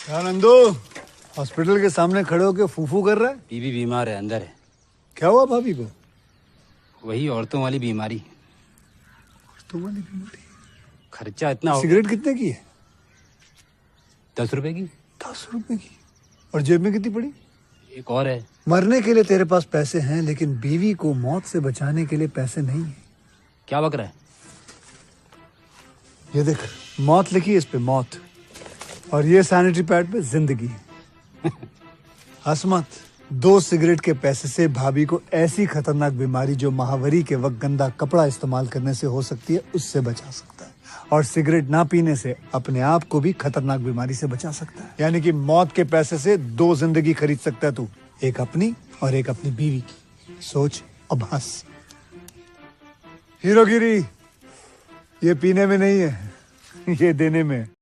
क्या नंदू हॉस्पिटल के सामने खड़े होके फूफू कर रहा है? बीवी बीमार है, अंदर है। क्या हुआ भाभी को? वही औरतों वाली बीमारी। तुम्हारी बीमारी? खर्चा इतना हो। सिगरेट कितने की है? 10 रुपए की। 10 रुपए की? और जेब में कितनी पड़ी? एक और है। मरने के लिए तेरे पास पैसे हैं, लेकिन बीवी को मौत से बचाने के लिए पैसे नहीं है। क्या बक रहा है? ये देख, मौत लिखी है इस पे, मौत। और ये सैनिटरी पैड पे जिंदगी। हंस मत। 2 सिगरेट के पैसे से भाभी को ऐसी खतरनाक बीमारी जो महावरी के वक्त गंदा कपड़ा इस्तेमाल करने से हो सकती है, उससे बचा सकता है। और सिगरेट ना पीने से अपने आप को भी खतरनाक बीमारी से बचा सकता है। यानी कि मौत के पैसे से 2 जिंदगी खरीद सकता है तू, एक अपनी और एक अपनी बीवी की। सोच अब हंस। हीरोगिरी ये पीने में नहीं है, ये देने में है।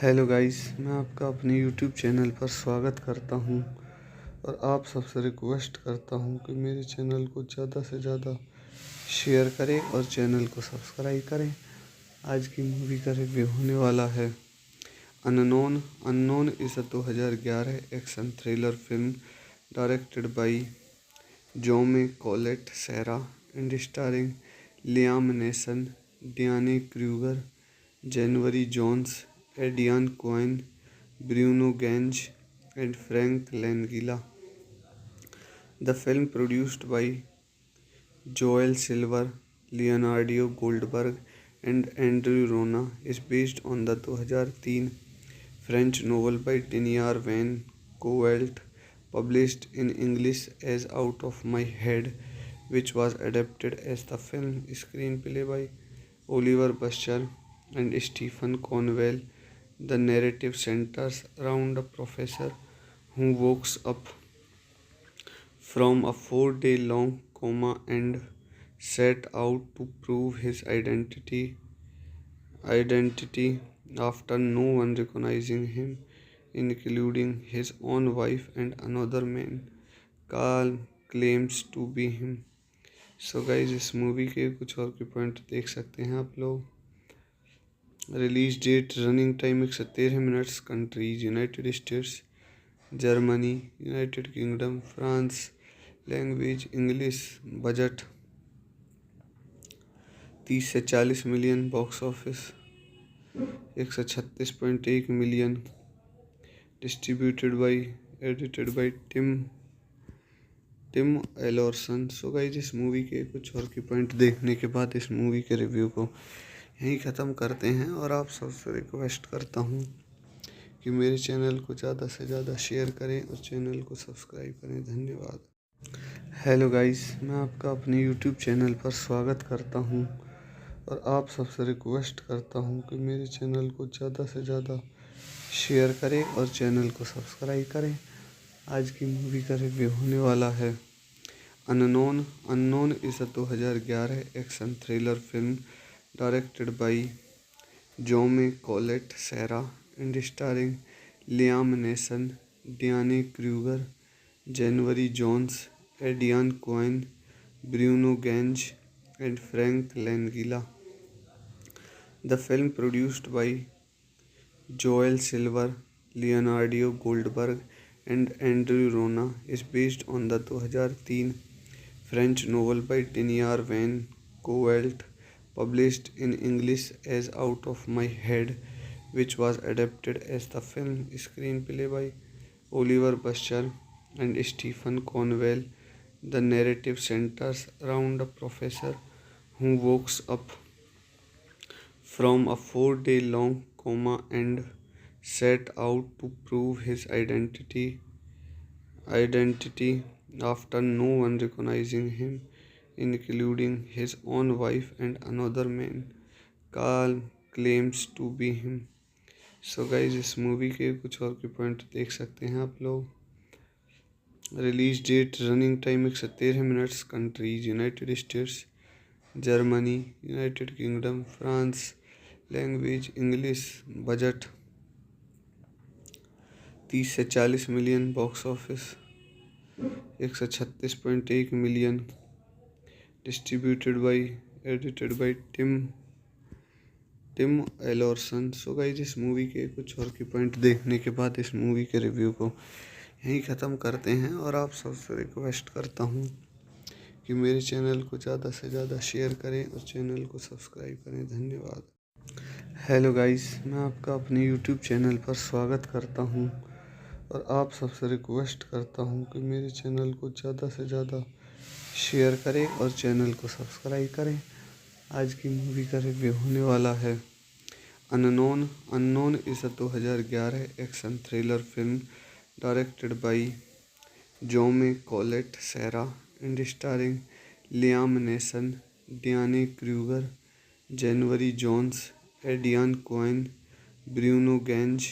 हेलो गाइस, मैं आपका अपने यूट्यूब चैनल पर स्वागत करता हूं और आप सबसे रिक्वेस्ट करता हूं कि मेरे चैनल को ज़्यादा से ज़्यादा शेयर करें और चैनल को सब्सक्राइब करें। आज की मूवी का रिव्यू होने वाला है Unknown. Unknown is a 2011 action thriller film directed by Jaume Collet Serra and starring Liam Neeson, Diane Kruger, January Jones, Adrian Cohen, Bruno Gange, and Frank Langella. The film, produced by Joel Silver, Leonardo Goldberg, and Andrew Rona, is based on the 2003 French novel by Tenier Van Coelt, published in English as Out of My Head, which was adapted as the film. Screenplay by Oliver Buster and Stephen Conwell. The narrative centers around a professor who wakes up from a 4 day long coma and set out to prove his identity after no one recognizing him, including his own wife and another man Carl claims to be him. So guys, इस movie के कुछ और के point देख सकते हैं आप लोग। Release date, running time 113 minutes, countries United States, Germany, United Kingdom, France, language English, budget 30 से 40 million, box office 136.1 million, distributed by, edited by Tim Alverson. So guys, इस मूवी के कुछ और की पॉइंट देखने के बाद इस मूवी के रिव्यू को यहीं ख़त्म करते हैं और आप सबसे रिक्वेस्ट करता हूँ कि मेरे चैनल को ज़्यादा से ज़्यादा शेयर करें और चैनल को सब्सक्राइब करें। धन्यवाद। हेलो गाइस, मैं आपका अपने यूट्यूब चैनल पर स्वागत करता हूँ और आप सबसे रिक्वेस्ट करता हूँ कि मेरे चैनल को ज़्यादा से ज़्यादा शेयर करें और चैनल को सब्सक्राइब करें। आज की मूवी का रिव्यू होने वाला है Unknown. Unknown is a 2011 action thriller film directed by Jaume Collet Serra and starring Liam Neeson, Diane Kruger, January Jones, Adrian Cohen, Bruno Gange, and Frank Langella. The film, produced by Joel Silver, Leonardo Goldberg, and Andrew Rona, is based on the 2003 French novel by Tenier Van Coelt, published in English as Out of My Head, which was adapted as the film. Screenplay by Oliver Buster and Stephen Conwell. The narrative centers around a professor who wakes up from a 4 day long coma and set out to prove his identity after no one recognizing him, including his own wife and another man Carl claims to be him. So guys, इस movie के कुछ और के point देख सकते हैं आप लोग। Release date, running time 113 minutes, countries United States, Germany, United Kingdom, France, language English, budget 30 से 40 million, box office 136.1 million, distributed by, edited by Tim Alverson. So guys, इस मूवी के कुछ और के पॉइंट देखने के बाद इस मूवी के रिव्यू को यहीं ख़त्म करते हैं और आप सबसे रिक्वेस्ट करता हूँ कि मेरे चैनल को ज़्यादा से ज़्यादा शेयर करें और चैनल को सब्सक्राइब करें। धन्यवाद। हेलो गाइस, मैं आपका अपने यूट्यूब चैनल पर स्वागत करता हूँ और आप सबसे रिक्वेस्ट करता हूँ कि मेरे चैनल को ज़्यादा से ज़्यादा शेयर करें और चैनल को सब्सक्राइब करें। आज की मूवी का रिव्यू होने वाला है Unknown. Unknown is a 2011 action thriller film directed by Jaume Collet Serra and starring Liam Neeson, Diane Kruger, January Jones, Adrian Cohen, Bruno Gange,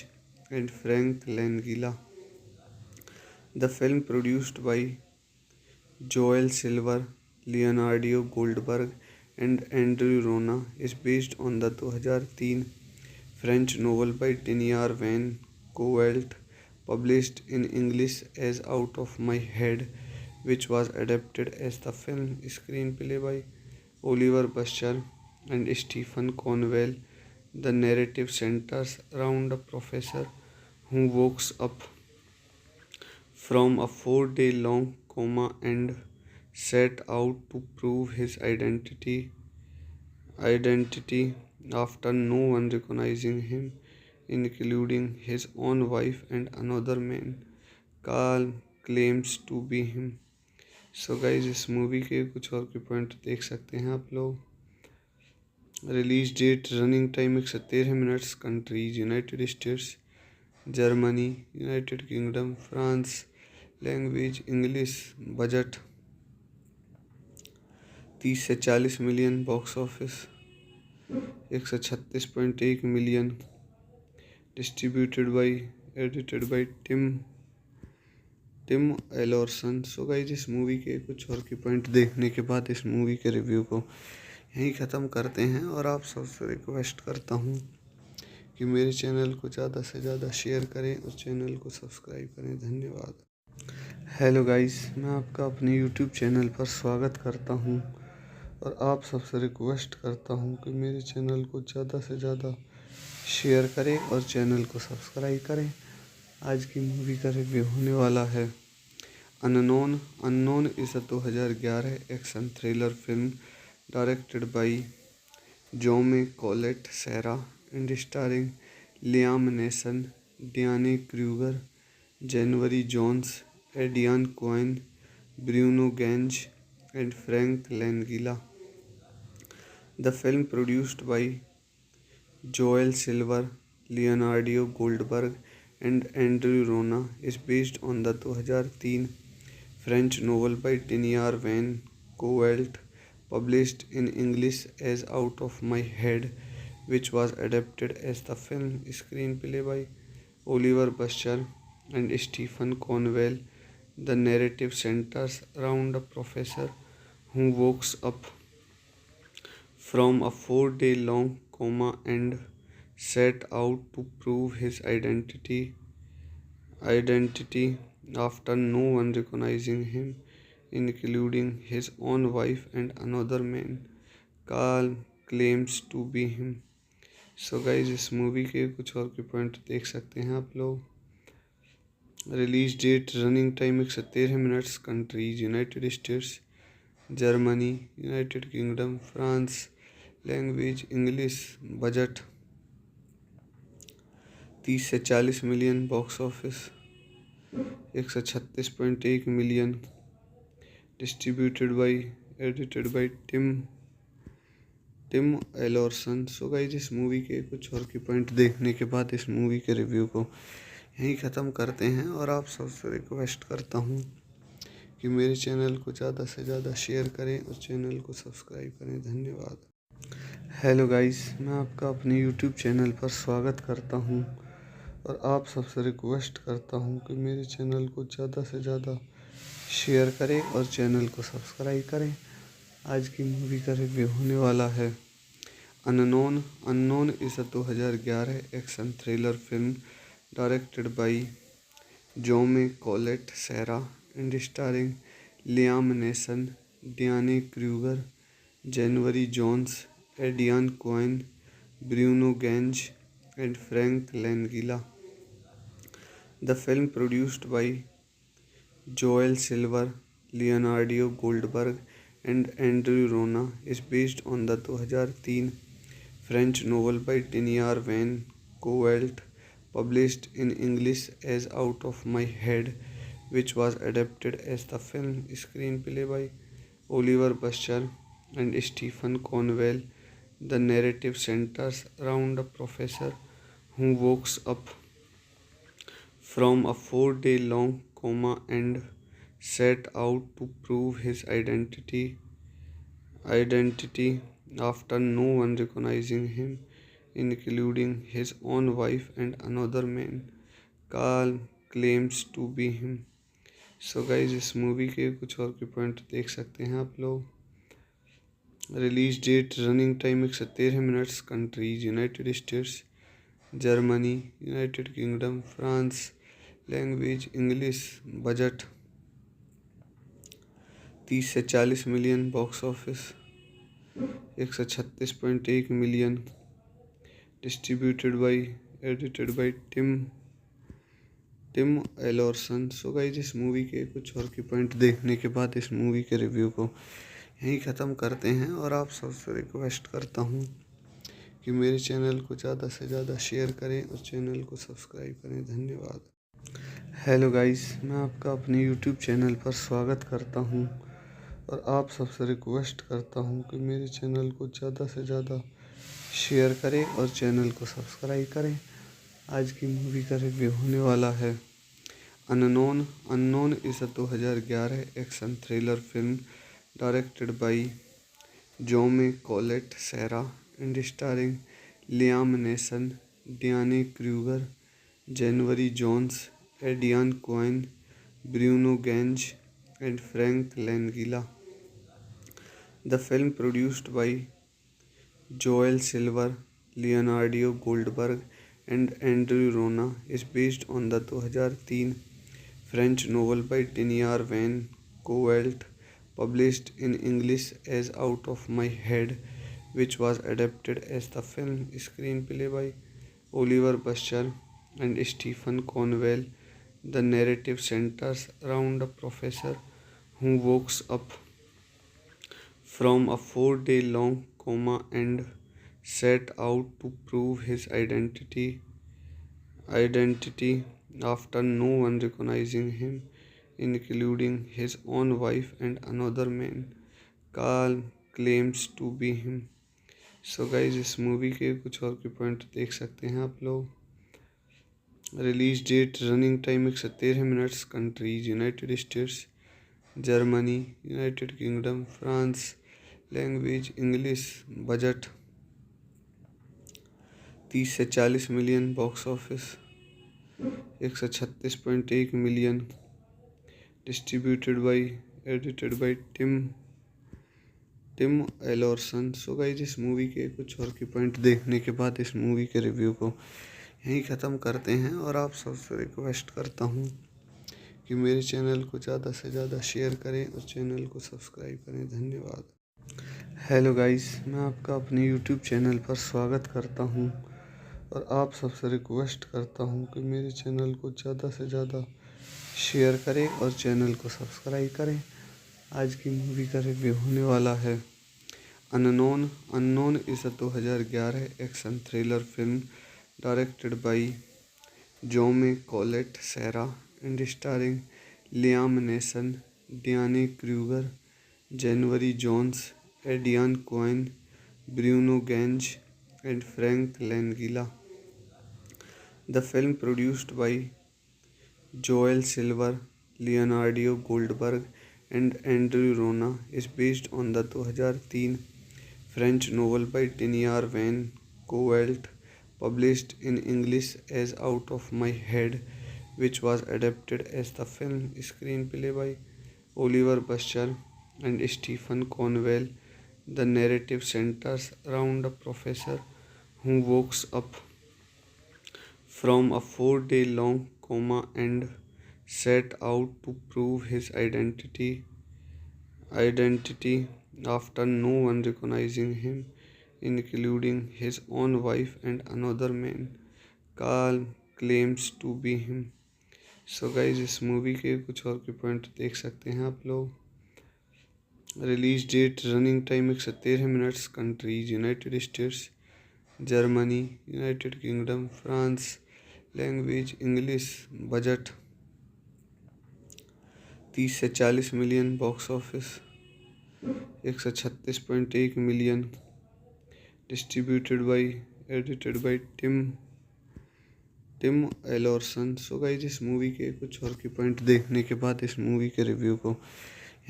and Frank Langella. The film, produced by Joel Silver, Leonardo Goldberg, and Andrew Rona, is based on the 2003 French novel by Tenier Van Coelt, published in English as Out of My Head, which was adapted as the film screenplay by Oliver Buster and Stephen Conwell. The narrative centers around a professor who wakes up from a 4 day long coma and set out to prove his identity after no one recognizing him, including his own wife and another man. Carl claims to be him. So guys इस movie के कुछ और के point देख सकते हैं आप लोग। Release date, running time 113 minutes, countries United States, Germany, United Kingdom, France, language English, budget 30 से 40 million, box office 136.1 million, distributed by, edited by Tim Alverson. So guys इस मूवी के कुछ और के पॉइंट देखने के बाद इस मूवी के रिव्यू को यहीं ख़त्म करते हैं और आप सबसे रिक्वेस्ट करता हूँ कि मेरे चैनल को ज़्यादा से ज़्यादा शेयर करें और चैनल को सब्सक्राइब करें। धन्यवाद। हेलो गाइस, मैं आपका अपने यूट्यूब चैनल पर स्वागत करता हूँ और आप सबसे रिक्वेस्ट करता हूँ कि मेरे चैनल को ज़्यादा से ज़्यादा शेयर करें और चैनल को सब्सक्राइब करें। आज की मूवी का रिव्यू होने वाला है Unknown is 2011 action thriller film directed by Jaume Collet Serra and starring Liam Neeson, Diane Kruger, January Jones, Aidan Quinn, Bruno Ganz and Frank Langella. The film, produced by Joel Silver, Leonardo Goldberg and Andrew Rona, is based on the 2003 French novel by Tenier Van Coelt, published in English as Out of My Head, which was adapted as the film screenplay by Oliver Buster and Stephen Conwell. The narrative centers around a professor who wakes up from a 4 day long coma and set out to prove his identity after no one recognizing him, including his own wife and another man. Carl claims to be him. So guys इस movie के कुछ और के point देख सकते हैं आप लोग। Release date, running time 113 minutes, countries United States, Germany, United Kingdom, France, language English, budget 30 से 40 million, box office 136.1 million, distributed by, edited by Tim Alverson. So guys इस मूवी के कुछ और के पॉइंट देखने के बाद इस मूवी के रिव्यू को यहीं ख़त्म करते हैं और आप सबसे रिक्वेस्ट करता हूँ कि मेरे चैनल को ज़्यादा से ज़्यादा शेयर करें और चैनल को सब्सक्राइब करें। धन्यवाद। हेलो गाइस, मैं आपका अपने यूट्यूब चैनल पर स्वागत करता हूँ और आप सबसे रिक्वेस्ट करता हूँ कि मेरे चैनल को ज़्यादा से ज़्यादा शेयर करें और चैनल को सब्सक्राइब करें। आज की मूवी का रिव्यू होने वाला है Unknown is 2011 action thriller film directed by Jaume Collet Serra and starring Liam Neeson, Diane Kruger, January Jones, Aidan Quinn, Bruno Ganz and Frank Langella. The film, produced by Joel Silver, Leonardo Goldberg and Andrew Rona, is based on the 2003 French novel by Tenier Van Coelt, published in English as Out of My Head, which was adapted as the film screenplay by Oliver Buster and Stephen Conwell. The narrative centers around a professor who wakes up from a 4 day long coma and set out to prove his identity after no one recognizing him, including his own wife and another man. Carl claims to be him. So guys इस movie के कुछ और के point देख सकते हैं आप लोग। Release date, running time 113 minutes, countries United States, Germany, United Kingdom, France. Language English. Budget 30 से 40 million. Box office 136.1 million. Distributed by edited by Tim Alverson. So guys, इस मूवी के कुछ और की पॉइंट देखने के बाद इस मूवी के रिव्यू को यहीं ख़त्म करते हैं और आप सबसे रिक्वेस्ट करता हूँ कि मेरे चैनल को ज़्यादा से ज़्यादा शेयर करें और चैनल को सब्सक्राइब करें। धन्यवाद। हेलो गाइस, मैं आपका अपने यूट्यूब चैनल पर स्वागत करता हूं और आप सबसे रिक्वेस्ट करता हूं कि मेरे चैनल को ज़्यादा से ज़्यादा शेयर करें और चैनल को सब्सक्राइब करें। आज की मूवी का रिव्यू होने वाला है Unknown is 2011 action thriller film directed by Jaume Collet Serra and starring Liam Neeson, Diane Kruger, January Jones, Aidan Quinn, Bruno Ganz, and Frank Langella. The film, produced by Joel Silver, Leonardo Goldberg, and Andrew Rona, is based on the 2003 French novel by Tenier Van Coelt, published in English as Out of My Head, which was adapted as the film. Screenplay by Oliver Buscher and Stephen Conwell. The narrative centers around a professor who wakes up from a 4-day long coma and set out to prove his identity after no one recognizing him, including his own wife and another man. Carl claims to be him. So guys, इस movie के कुछ और के point देख सकते हैं आप लोग। Release date, running time 113 minutes. Countries United States, Germany, United Kingdom, France. Language English. Budget 30 से 40 million. Box office 136.1 million. Distributed by edited by Tim Alverson. So guys, इस मूवी के कुछ और की पॉइंट देखने के बाद इस मूवी के रिव्यू को यहीं ख़त्म करते हैं और आप सबसे रिक्वेस्ट करता हूँ कि मेरे चैनल को ज़्यादा से ज़्यादा शेयर करें और चैनल को सब्सक्राइब करें। धन्यवाद। हेलो गाइस, मैं आपका अपने यूट्यूब चैनल पर स्वागत करता हूँ और आप सबसे रिक्वेस्ट करता हूँ कि मेरे चैनल को ज़्यादा से ज़्यादा शेयर करें और चैनल को सब्सक्राइब करें। आज की मूवी का रिव्यू होने वाला है Unknown is 2011 action thriller film directed by Jaume Colette Serra and starring Liam Neeson, Diane Kruger, January Jones, Edian Cohen, Bruno Genge, and Frank Langella. The film, produced by Joel Silver, Leonardo Goldberg, and Andrew Rona, is based on the 2003 French novel by Tenier Van Coelt, published in English as Out of My Head, which was adapted as the film. Screenplay by Oliver Buscher and Stephen Conwell. The narrative centers around a professor who wakes up from a 4-day long coma and set out to prove his identity after no one recognizing him, including his own wife and another man. Carl claims to be him. So guys, इस movie के कुछ और के point देख सकते हैं आप लोग। Release date, running time 113 minutes. Countries United States, Germany, United Kingdom, France. Language English. Budget 30 से 40 million. Box office 136.1 million. Distributed by edited by Tim Alverson. So guys, इस मूवी के कुछ और की पॉइंट देखने के बाद इस मूवी के रिव्यू को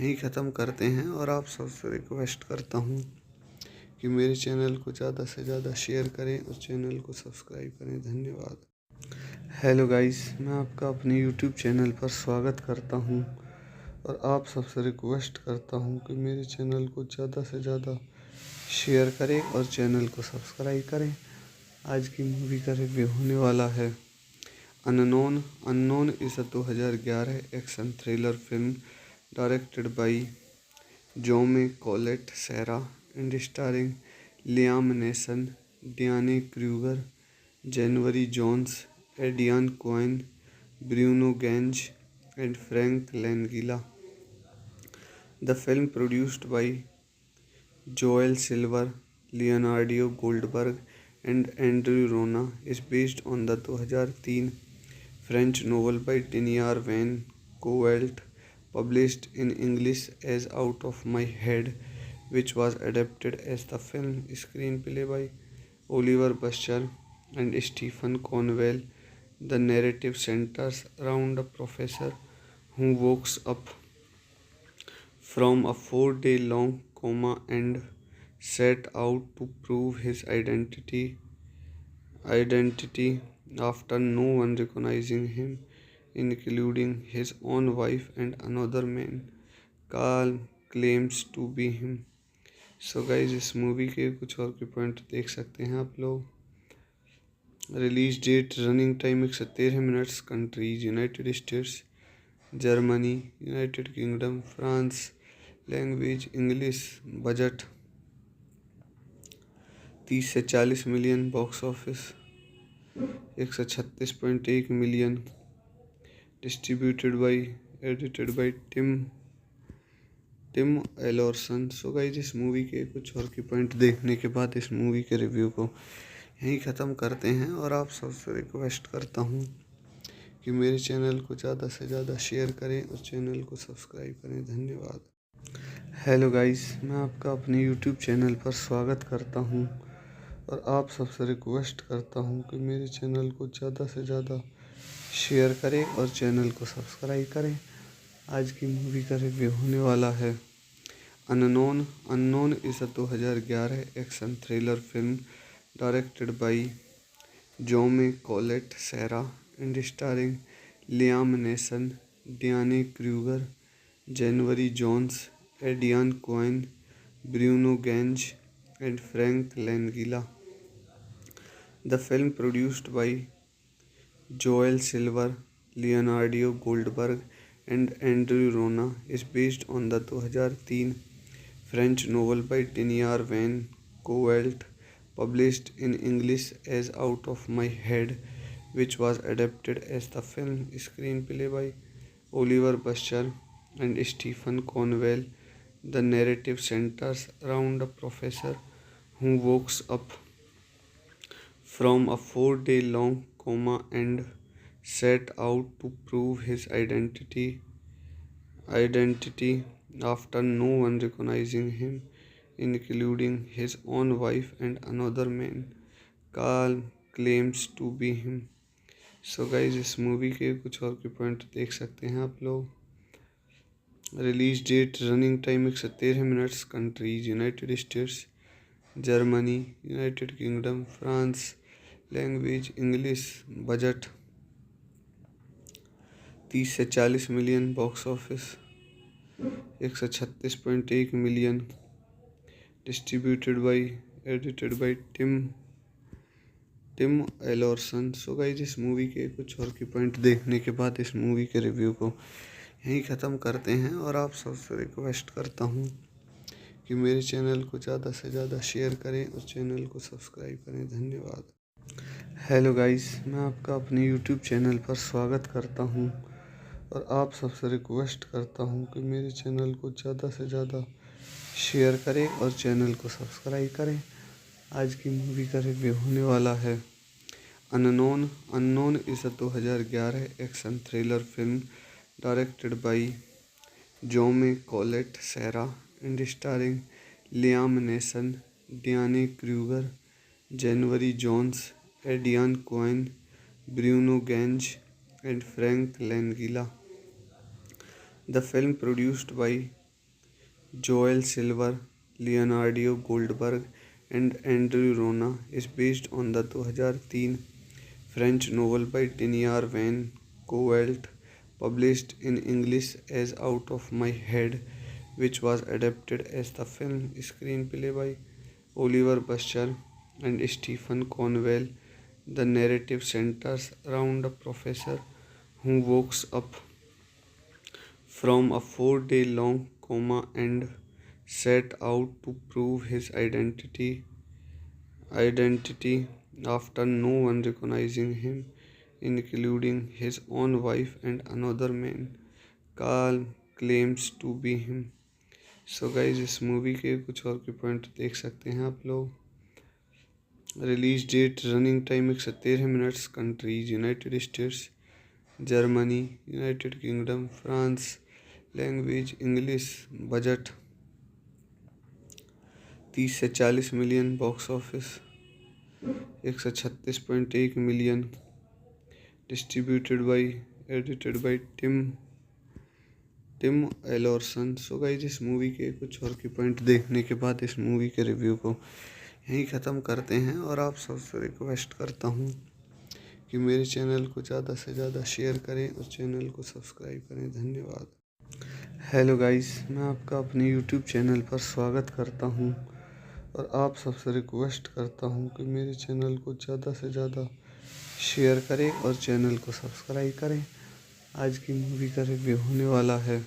यहीं ख़त्म करते हैं और आप सबसे रिक्वेस्ट करता हूँ कि मेरे चैनल को ज़्यादा से ज़्यादा शेयर करें और चैनल को सब्सक्राइब करें। धन्यवाद। हेलो गाइस, मैं आपका अपने यूट्यूब चैनल पर स्वागत करता हूँ और आप सबसे रिक्वेस्ट करता हूँ कि मेरे चैनल को ज़्यादा से ज़्यादा शेयर करें और चैनल को सब्सक्राइब करें। आज की मूवी का रिव्यू होने वाला है Unknown. Unknown is a 2011 action thriller film directed by Jaume Collet Serra and starring Liam Neeson, Diane Kruger, January Jones, Aidan Quinn, Bruno Ganz and Frank Langella. The film produced by Joel Silver, Leonardo Goldberg and Andrew Rona is based on the 2003 French novel by Tenier Van Coelt, published in English as Out of My Head, which was adapted as the film screenplay by Oliver Buscher and Stephen Conwell. The narrative centers around a professor who wakes up from a 4 day long coma and set out to prove his identity after no one recognizing him, including his own wife and another man Carl claims to be him. So guys इस movie के कुछ और के point देख सकते हैं आप लोग। Release date, running time 113 minutes, countries United States, Germany, United Kingdom, France, language English, budget 30 से 40 million, box office 136.1 million, distributed by, edited by Tim Alverson. So guys इस मूवी के कुछ और के पॉइंट देखने के बाद इस मूवी के रिव्यू को यहीं ख़त्म करते हैं और आप सबसे रिक्वेस्ट करता हूँ कि मेरे चैनल को ज़्यादा से ज़्यादा शेयर करें और चैनल को सब्सक्राइब करें। धन्यवाद। हेलो गाइस, मैं आपका अपने यूट्यूब चैनल पर स्वागत करता हूं और आप सबसे रिक्वेस्ट करता हूं कि मेरे चैनल को ज़्यादा से ज़्यादा शेयर करें और चैनल को सब्सक्राइब करें। आज की मूवी का रिव्यू होने वाला है Unknown. Unknown is a 2011 action thriller film directed by Jaume Collet Serra and starring Liam Neeson, Diane Kruger, January Jones, Aidan Quinn, Bruno Ganz and Frank Langella. The film produced by Joel Silver, Leonardo Goldberg and Andrew Rona is based on the 2003 French novel by Tenier Van Coelt, published in English as Out of My Head, which was adapted as the film screenplay by Oliver Buscher and Stephen Conwell. The narrative centers around a professor who wakes up from a 4 day long coma and set out to prove his identity after no one recognizing him, including his own wife and another man Carl claims to be him. So guys इस movie के कुछ और के point देख सकते हैं आप लोग। Release date, running time 113 minutes, countries United States, Germany, United Kingdom, France, language English, budget 30 से 40 million, box office 136.1 million, distributed by, edited by Tim Alverson. So guys इस मूवी के कुछ और के पॉइंट देखने के बाद इस मूवी के रिव्यू को यहीं ख़त्म करते हैं और आप सबसे रिक्वेस्ट करता हूँ कि मेरे चैनल को ज़्यादा से ज़्यादा शेयर करें और चैनल को सब्सक्राइब करें। धन्यवाद। हेलो गाइस, मैं आपका अपने यूट्यूब चैनल पर स्वागत करता हूँ और आप सबसे रिक्वेस्ट करता हूँ कि मेरे चैनल को ज़्यादा से ज़्यादा शेयर करें और चैनल को सब्सक्राइब करें। आज की मूवी का रिव्यू होने वाला है Unknown. Unknown is a 2011 action thriller film directed by Jaume Colette Serra and starring Liam Neeson, Diane Kruger, January Jones, Adrian Cohen, Bruno Gange and Frank Langella. The film produced by Joel Silver, Leonardo Goldberg and Andrew Rona is based on the 2003 French novel by Tenier Van Coelt, published in English as Out of My Head, which was adapted as the film screenplay by Oliver Buscher and Stephen Cornwell. The narrative centers around a professor who wakes up from a 4 day long coma and set out to prove his identity after no one recognizing him, including his own wife and another man. Carl claims to be him. So guys इस movie के कुछ और के point देख सकते हैं आप लोग। Release date, running time 113 minutes, countries United States, Germany, United Kingdom, France, language English, budget 30 से 40 million, box office 136.1 million, distributed by, edited by Tim Alverson. So guys इस मूवी के कुछ और के पॉइंट देखने के बाद इस मूवी के रिव्यू को यहीं ख़त्म करते हैं और आप सबसे रिक्वेस्ट करता हूँ कि मेरे चैनल को ज़्यादा से ज़्यादा शेयर करें और चैनल को सब्सक्राइब करें। धन्यवाद। हेलो गाइस, मैं आपका अपने यूट्यूब चैनल पर स्वागत करता हूं और आप सबसे रिक्वेस्ट करता हूं कि मेरे चैनल को ज़्यादा से ज़्यादा शेयर करें और चैनल को सब्सक्राइब करें। आज की मूवी का रिव्यू होने वाला है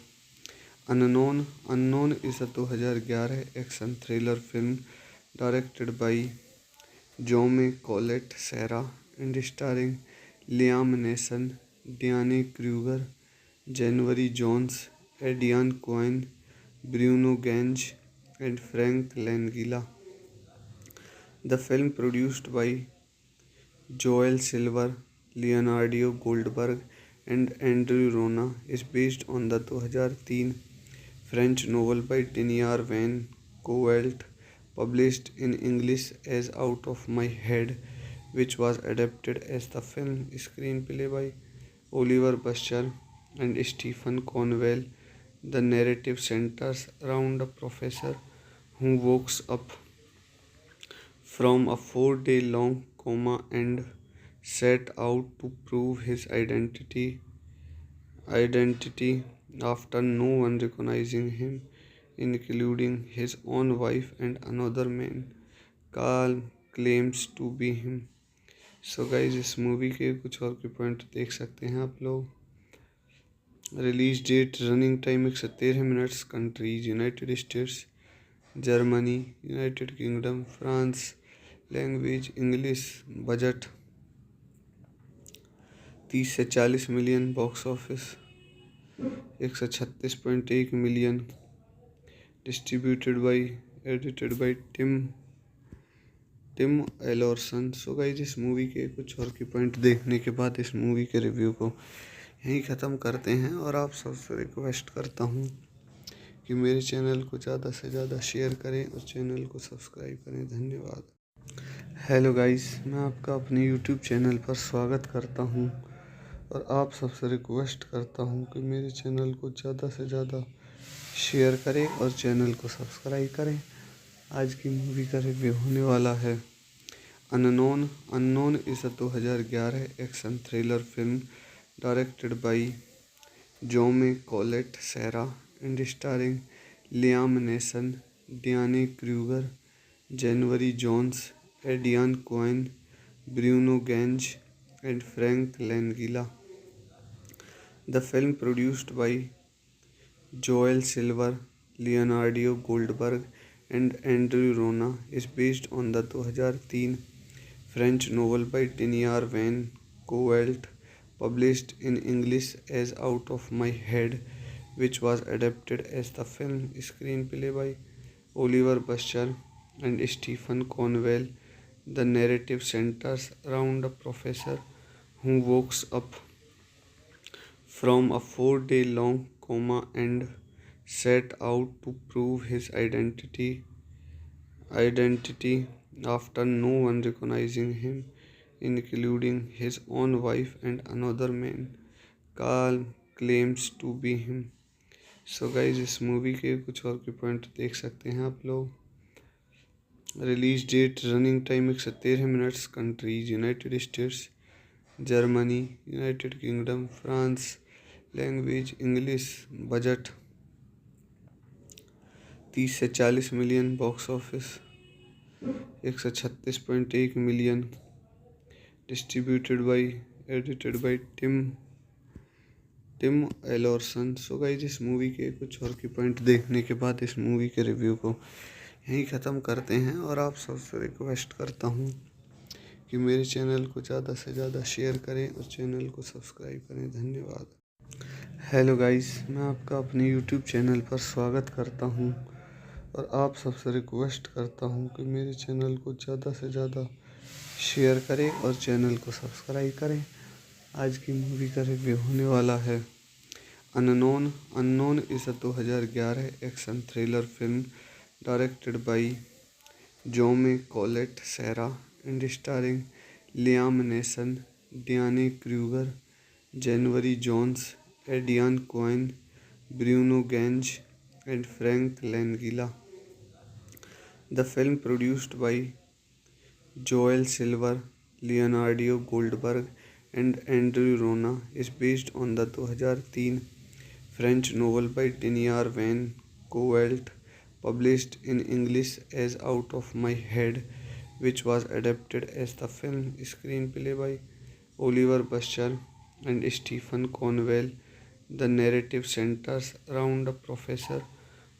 Unknown is a 2011 action thriller film directed by Jaume Collet Serra and starring Liam Neeson, Diane Kruger, January Jones, Aidan Quinn, Bruno Ganz and Frank Langella. The film, produced by Joel Silver, Leonardo Goldberg and Andrew Rona, is based on the 2003 French novel by Tenier Van Coelt, published in English as Out of My Head, which was adapted as the film. Screenplay by Oliver Buscher and Stephen Cornwell. The narrative centers around a professor who wakes up from a 4 day long coma and set out to prove his identity after no one recognizing him, including his own wife and another man. Carl claims to be him. So guys इस movie के कुछ और के point देख सकते हैं आप लोग। Release date, running time 113 minutes, countries United States, Germany, United Kingdom, France, language English, budget 30 से 40 million, box office 136.1 million, distributed by, edited by Tim Alverson. So guys इस मूवी के कुछ और के पॉइंट देखने के बाद इस मूवी के रिव्यू को यहीं ख़त्म करते हैं और आप सबसे रिक्वेस्ट करता हूँ कि मेरे चैनल को ज़्यादा से ज़्यादा शेयर करें और चैनल को सब्सक्राइब करें। धन्यवाद। हेलो गाइस, मैं आपका अपने यूट्यूब चैनल पर स्वागत करता हूं और आप सबसे रिक्वेस्ट करता हूं कि मेरे चैनल को ज़्यादा से ज़्यादा शेयर करें और चैनल को सब्सक्राइब करें। आज की मूवी का रिव्यू होने वाला है Unknown is a 2011 action thriller film directed by Jaume Collet Serra and starring Liam Neeson, Diane Kruger, January Jones, Adian Coyne, Bruno Gage and Frank Langella. The film, produced by Joel Silver, Leonardo Goldberg and Andrew Rona, is based on the 2003 French novel by Tenier Van Coelt, published in English as Out of My Head, which was adapted as the film. Screenplay by Oliver Buscher and Stephen Cornwell. The narrative centers around a professor who wakes up from a 4 day long coma and set out to prove his identity after no one recognizing him, including his own wife and another man. Carl claims to be him. So guys इस movie के कुछ और के point देख सकते हैं आप लोग। Release date, running time 113 minutes, countries United States, Germany, United Kingdom, France, language English, budget 30 से 40 million, box office 136.1 million, distributed by edited by Tim Alverson. So guys, इस मूवी के कुछ और की पॉइंट देखने के बाद इस मूवी के रिव्यू को यहीं ख़त्म करते हैं और आप सबसे रिक्वेस्ट करता हूँ कि मेरे चैनल को ज़्यादा से ज़्यादा शेयर करें और चैनल को सब्सक्राइब करें। धन्यवाद। हेलो गाइस, मैं आपका अपने यूट्यूब चैनल पर स्वागत करता हूं और आप सबसे रिक्वेस्ट करता हूं कि मेरे चैनल को ज़्यादा से ज़्यादा शेयर करें और चैनल को सब्सक्राइब करें। आज की मूवी का रिव्यू होने वाला है Unknown. Unknown is a 2011 action thriller film directed by Jaume Collet Serra and starring Liam Neeson, Diane Kruger, January Jones, Edian Cohen, Bruno Gange, and Frank Langella. The film, produced by Joel Silver, Leonardo Goldberg, and Andrew Rona, is based on the 2003 French novel by Daniel Van Coelt, published in English as Out of My Head, which was adapted as the film. Screenplay by Oliver Bushell and Stephen Conwell. The narrative centers around a professor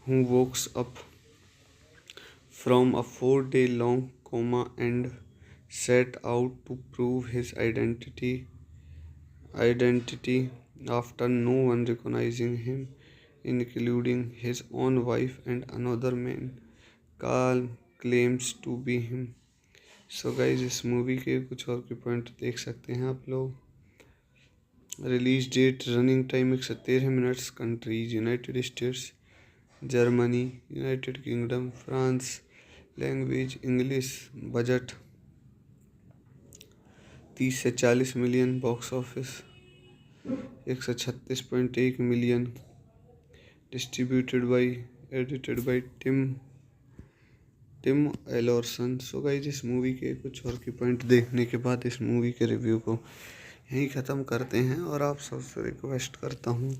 who wakes up from a 4-day long coma and set out to prove his identity after no one recognizing him, including his own wife and another man Carl claims to be him. So guys, इस movie के कुछ और के point देख सकते हैं आप लोग। Release date, running time 113 minutes, countries United States, Germany, United Kingdom, France, language English, budget 30 से 40 million, box office 136.1 million, distributed by edited by Tim Alverson. So guys, इस मूवी के कुछ और की पॉइंट देखने के बाद इस मूवी के रिव्यू को यहीं ख़त्म करते हैं और आप सबसे रिक्वेस्ट करता हूँ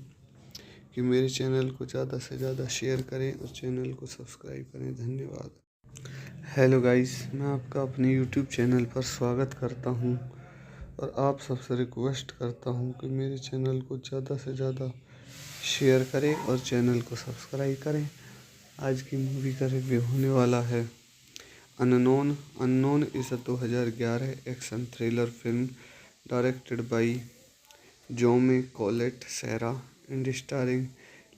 कि मेरे चैनल को ज़्यादा से ज़्यादा शेयर करें और चैनल को सब्सक्राइब करें। धन्यवाद। हेलो गाइस, मैं आपका अपने यूट्यूब चैनल पर स्वागत करता हूँ और आप सबसे रिक्वेस्ट करता हूँ कि मेरे चैनल को ज़्यादा से ज़्यादा शेयर करें और चैनल को सब्सक्राइब करें। आज की मूवी का रिव्यू होने वाला है Unknown. Unknown is a 2011 action thriller film directed by Jaume Collet Serra and starring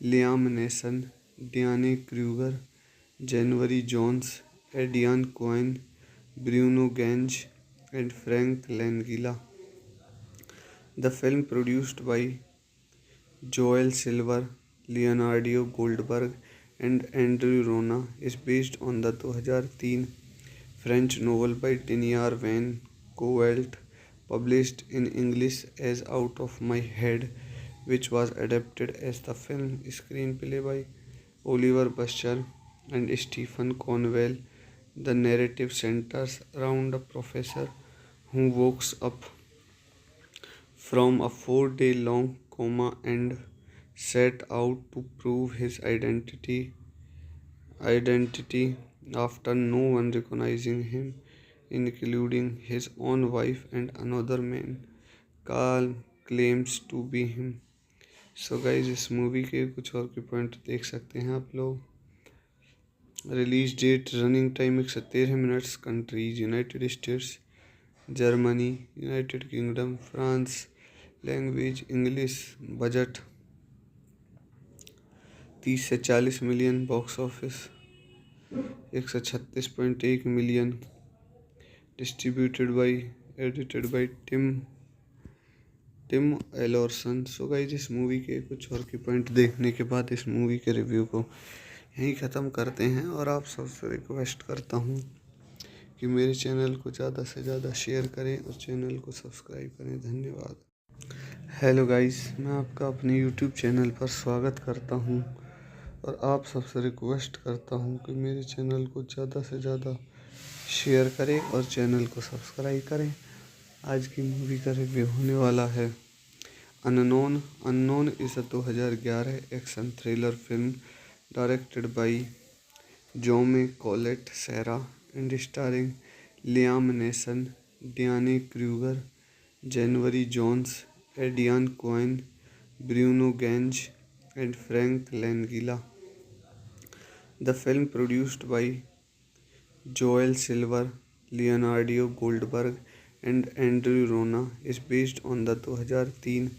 Liam Neeson, Diane Kruger, January Jones, Edian Cohen, Bruno Gange, and Frank Langella. The film, produced by Joel Silver, Leonardo Goldberg, and Andrew Rona, is based on the 2003 French novel by Daniel Van Coelt, published in English as Out of My Head, which was adapted as the film. Screenplay by Oliver Bushell and Stephen Conwell. The narrative centers around a professor who wakes up from a 4-day long coma and set out to prove his identity after no one recognizing him, including his own wife and another man Carl claims to be him. So guys, इस movie के कुछ और के point देख सकते हैं आप लोग। Release date, running time 113 minutes, countries United States, Germany, United Kingdom, France, language English, budget 30 से 40 million, box office 136.1 million, distributed by edited by Tim Alverson. So guys, इस मूवी के कुछ और के पॉइंट देखने के बाद इस मूवी के रिव्यू को यहीं ख़त्म करते हैं और आप सबसे रिक्वेस्ट करता हूँ कि मेरे चैनल को ज़्यादा से ज़्यादा शेयर करें और चैनल को सब्सक्राइब करें। धन्यवाद। हेलो गाइस, मैं आपका अपने यूट्यूब चैनल पर स्वागत करता हूँ और आप सबसे रिक्वेस्ट करता हूँ कि मेरे चैनल को ज़्यादा से ज़्यादा शेयर करें और चैनल को सब्सक्राइब करें। आज की मूवी का रिव्यू होने वाला है Unknown. Unknown is a 2011 action thriller film directed by Jaume Collet Serra and starring Liam Neeson, Diane Kruger, January Jones, Adrian Cohen, Bruno Gage, and Frank Langella. The film, produced by Joel Silver, Leonardo Goldberg, and Andrew Rona, is based on the 2003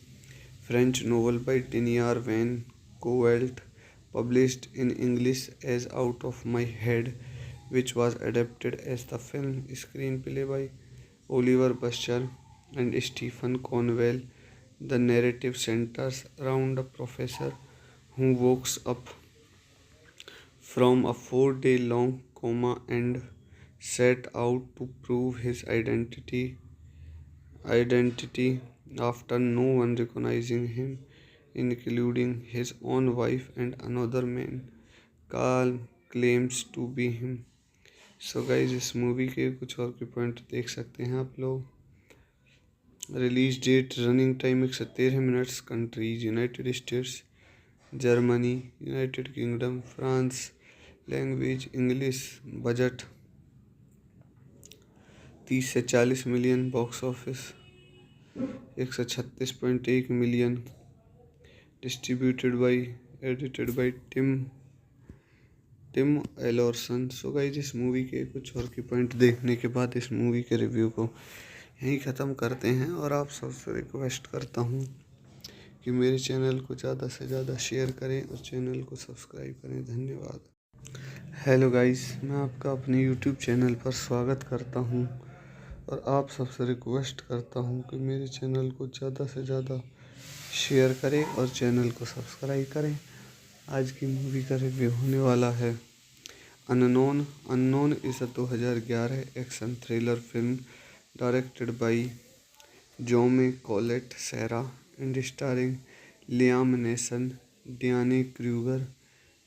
French novel by Tenier Van Coelt, published in English as Out of My Head, which was adapted as the film screenplay by Oliver Buscher and Stephen Conwell. The narrative centers around a professor who wakes up from a 4 day long coma and set out to prove his identity after no one recognizing him, including his own wife and another man. Carl claims to be him. So guys इस movie के कुछ और के point देख सकते हैं आप लोग। Release date, running time 113 minutes, countries United States, Germany, United Kingdom, France, language English, budget 30 से 40 million, box office 136.1 million, distributed by, edited by Tim Alverson. So guys इस मूवी के कुछ और के पॉइंट देखने के बाद इस मूवी के रिव्यू को यहीं ख़त्म करते हैं और आप सबसे रिक्वेस्ट करता हूँ कि मेरे चैनल को ज़्यादा से ज़्यादा शेयर करें और चैनल को सब्सक्राइब करें। धन्यवाद। हेलो गाइस, मैं आपका अपने यूट्यूब चैनल पर स्वागत करता हूँ और आप सबसे रिक्वेस्ट करता हूँ कि मेरे चैनल को ज़्यादा से ज़्यादा शेयर करें और चैनल को सब्सक्राइब करें। आज की मूवी का रिव्यू होने वाला है Unknown is 2011 action thriller film directed by Jaume Collet Serra and starring Liam Neeson, Diane Kruger,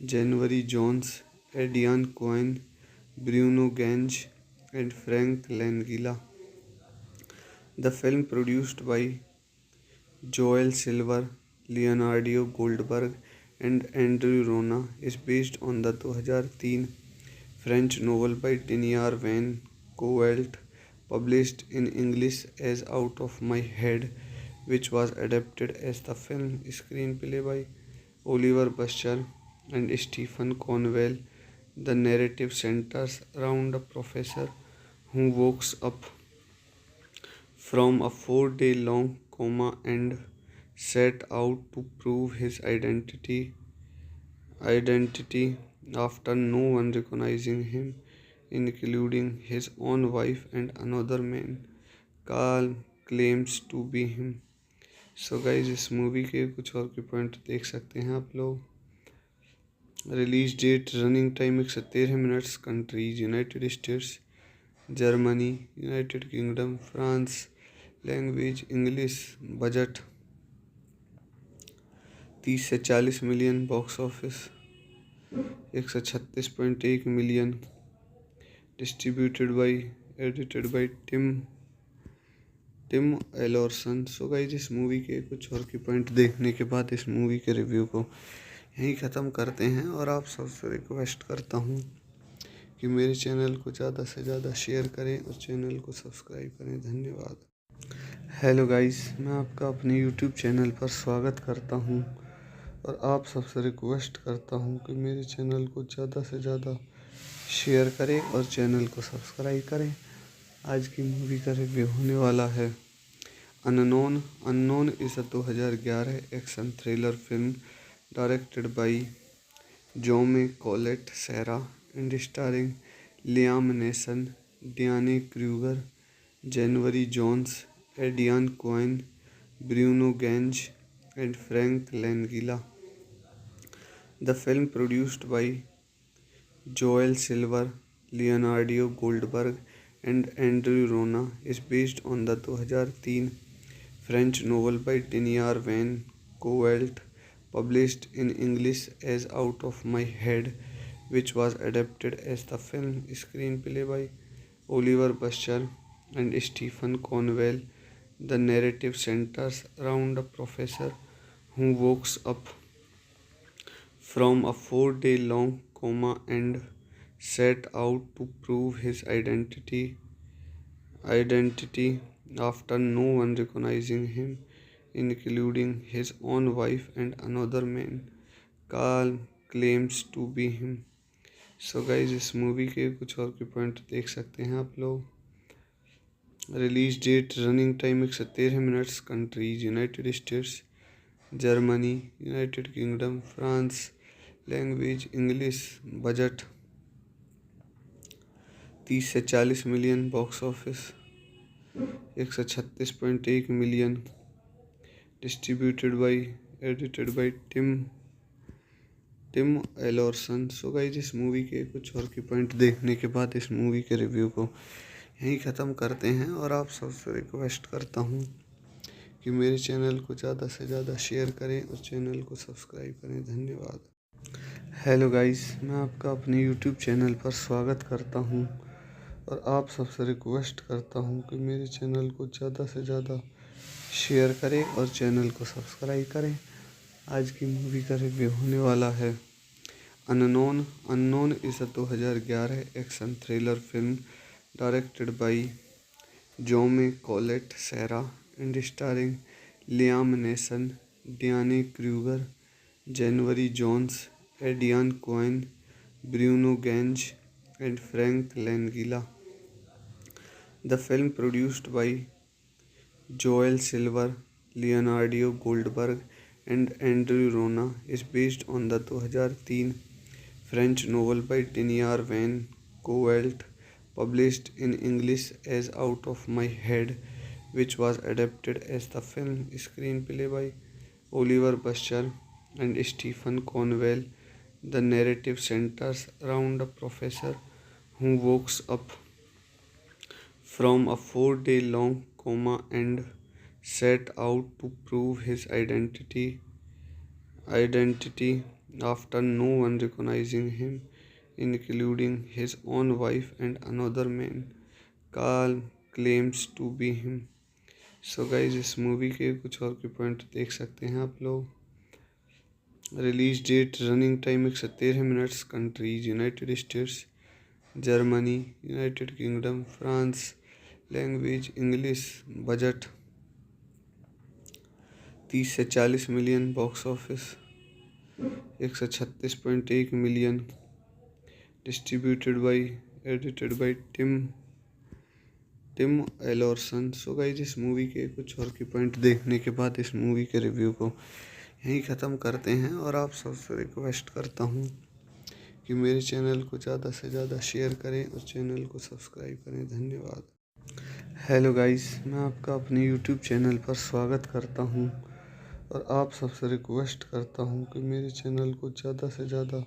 January Jones, Aidan Quinn, Bruno Ganz and Frank Langella. The film, produced by Joel Silver, Leonardo Goldberg, and Andrew Rona, is based on the 2003 French novel by Tenier Van Coelt, published in English as Out of My Head, which was adapted as the film screenplay by Oliver Buscher and Stephen Conwell. The narrative centers around a professor who wakes up from a 4 day long coma and set out to prove his identity after no one recognizing him, including his own wife and another man. Carl claims to be him. So guys इस movie के कुछ और के point देख सकते हैं आप लोग। Release date, running time 113 minutes, countries United States, Germany, United Kingdom, France, language English, budget 30 से 40 million, box office 136.1 million, distributed by, edited by Tim Alverson. So guys इस मूवी के कुछ और के पॉइंट देखने के बाद इस मूवी के रिव्यू को यहीं ख़त्म करते हैं और आप सबसे रिक्वेस्ट करता हूँ कि मेरे चैनल को ज़्यादा से ज़्यादा शेयर करें और चैनल को सब्सक्राइब करें। धन्यवाद। हेलो गाइस, मैं आपका अपने यूट्यूब चैनल पर स्वागत करता हूँ और आप सबसे रिक्वेस्ट करता हूँ कि मेरे चैनल को ज़्यादा से ज़्यादा शेयर करें और चैनल को सब्सक्राइब करें। आज की मूवी का रिव्यू होने वाला है Unknown is 2011 action thriller film directed by Jaume Collet Serra and starring Liam Neeson, Diane Kruger, January Jones, Aidan Quinn, Bruno Ganz and Frank Langella. The film, produced by Joel Silver, Leonardo Goldberg, and Andrew Rona, is based on the 2003 French novel by Tenier Van Coelt, published in English as Out of My Head, which was adapted as the film screenplay by Oliver Buscher and Stephen Conwell. The narrative centers around a professor who wakes up from a 4 day long coma and set out to prove his identity after no one recognizing him, including his own wife and another man. Carl claims to be him. So guys इस movie के कुछ और के point देख सकते हैं आप लोग। Release date, running time 113 minutes, countries United States, Germany, United Kingdom, France, language English, budget 30 से 40 million, box office 136.1 million, distributed by, edited by Tim Alverson. So guys इस मूवी के कुछ और के पॉइंट देखने के बाद इस मूवी के रिव्यू को यहीं ख़त्म करते हैं और आप सबसे रिक्वेस्ट करता हूँ कि मेरे चैनल को ज़्यादा से ज़्यादा शेयर करें और चैनल को सब्सक्राइब करें। धन्यवाद। हेलो गाइस, मैं आपका अपने यूट्यूब चैनल पर स्वागत करता हूँ और आप सबसे रिक्वेस्ट करता हूँ कि मेरे चैनल को ज़्यादा से ज़्यादा शेयर करें और चैनल को सब्सक्राइब करें। आज की मूवी का रिव्यू होने वाला है Unknown is a 2011 action thriller film directed by Jaume Collet Serra and starring Liam Neeson, Diane Kruger, January Jones, Aidan Quinn, Bruno Ganz and Frank Langella. The film, produced by Joel Silver, Leonardo Goldberg and Andrew Rona, is based on the 2003 French novel by Daniel Van Coelt, published in English as Out of My Head, which was adapted as the film. Screenplay by Oliver Buscher and Stephen Conwell. The narrative centers around a professor who wakes up from a 4-day-long coma and set out to prove his identity after no one recognizing him, including his own wife and another man. Carl claims to be him. So guys इस movie के कुछ और के point देख सकते हैं आप लोग। Release date, running time 113 minutes, countries United States, Germany, United Kingdom, France, language English, budget 30 से 40 million, box office 136.1 million, distributed by, edited by Tim Alverson. So guys इस मूवी के कुछ और के पॉइंट देखने के बाद इस मूवी के रिव्यू को यहीं ख़त्म करते हैं और आप सबसे रिक्वेस्ट करता हूँ कि मेरे चैनल को ज़्यादा से ज़्यादा शेयर करें और चैनल को सब्सक्राइब करें। धन्यवाद। हेलो गाइस, मैं आपका अपने यूट्यूब चैनल पर स्वागत करता हूँ और आप सबसे रिक्वेस्ट करता हूँ कि मेरे चैनल को ज़्यादा से ज़्यादा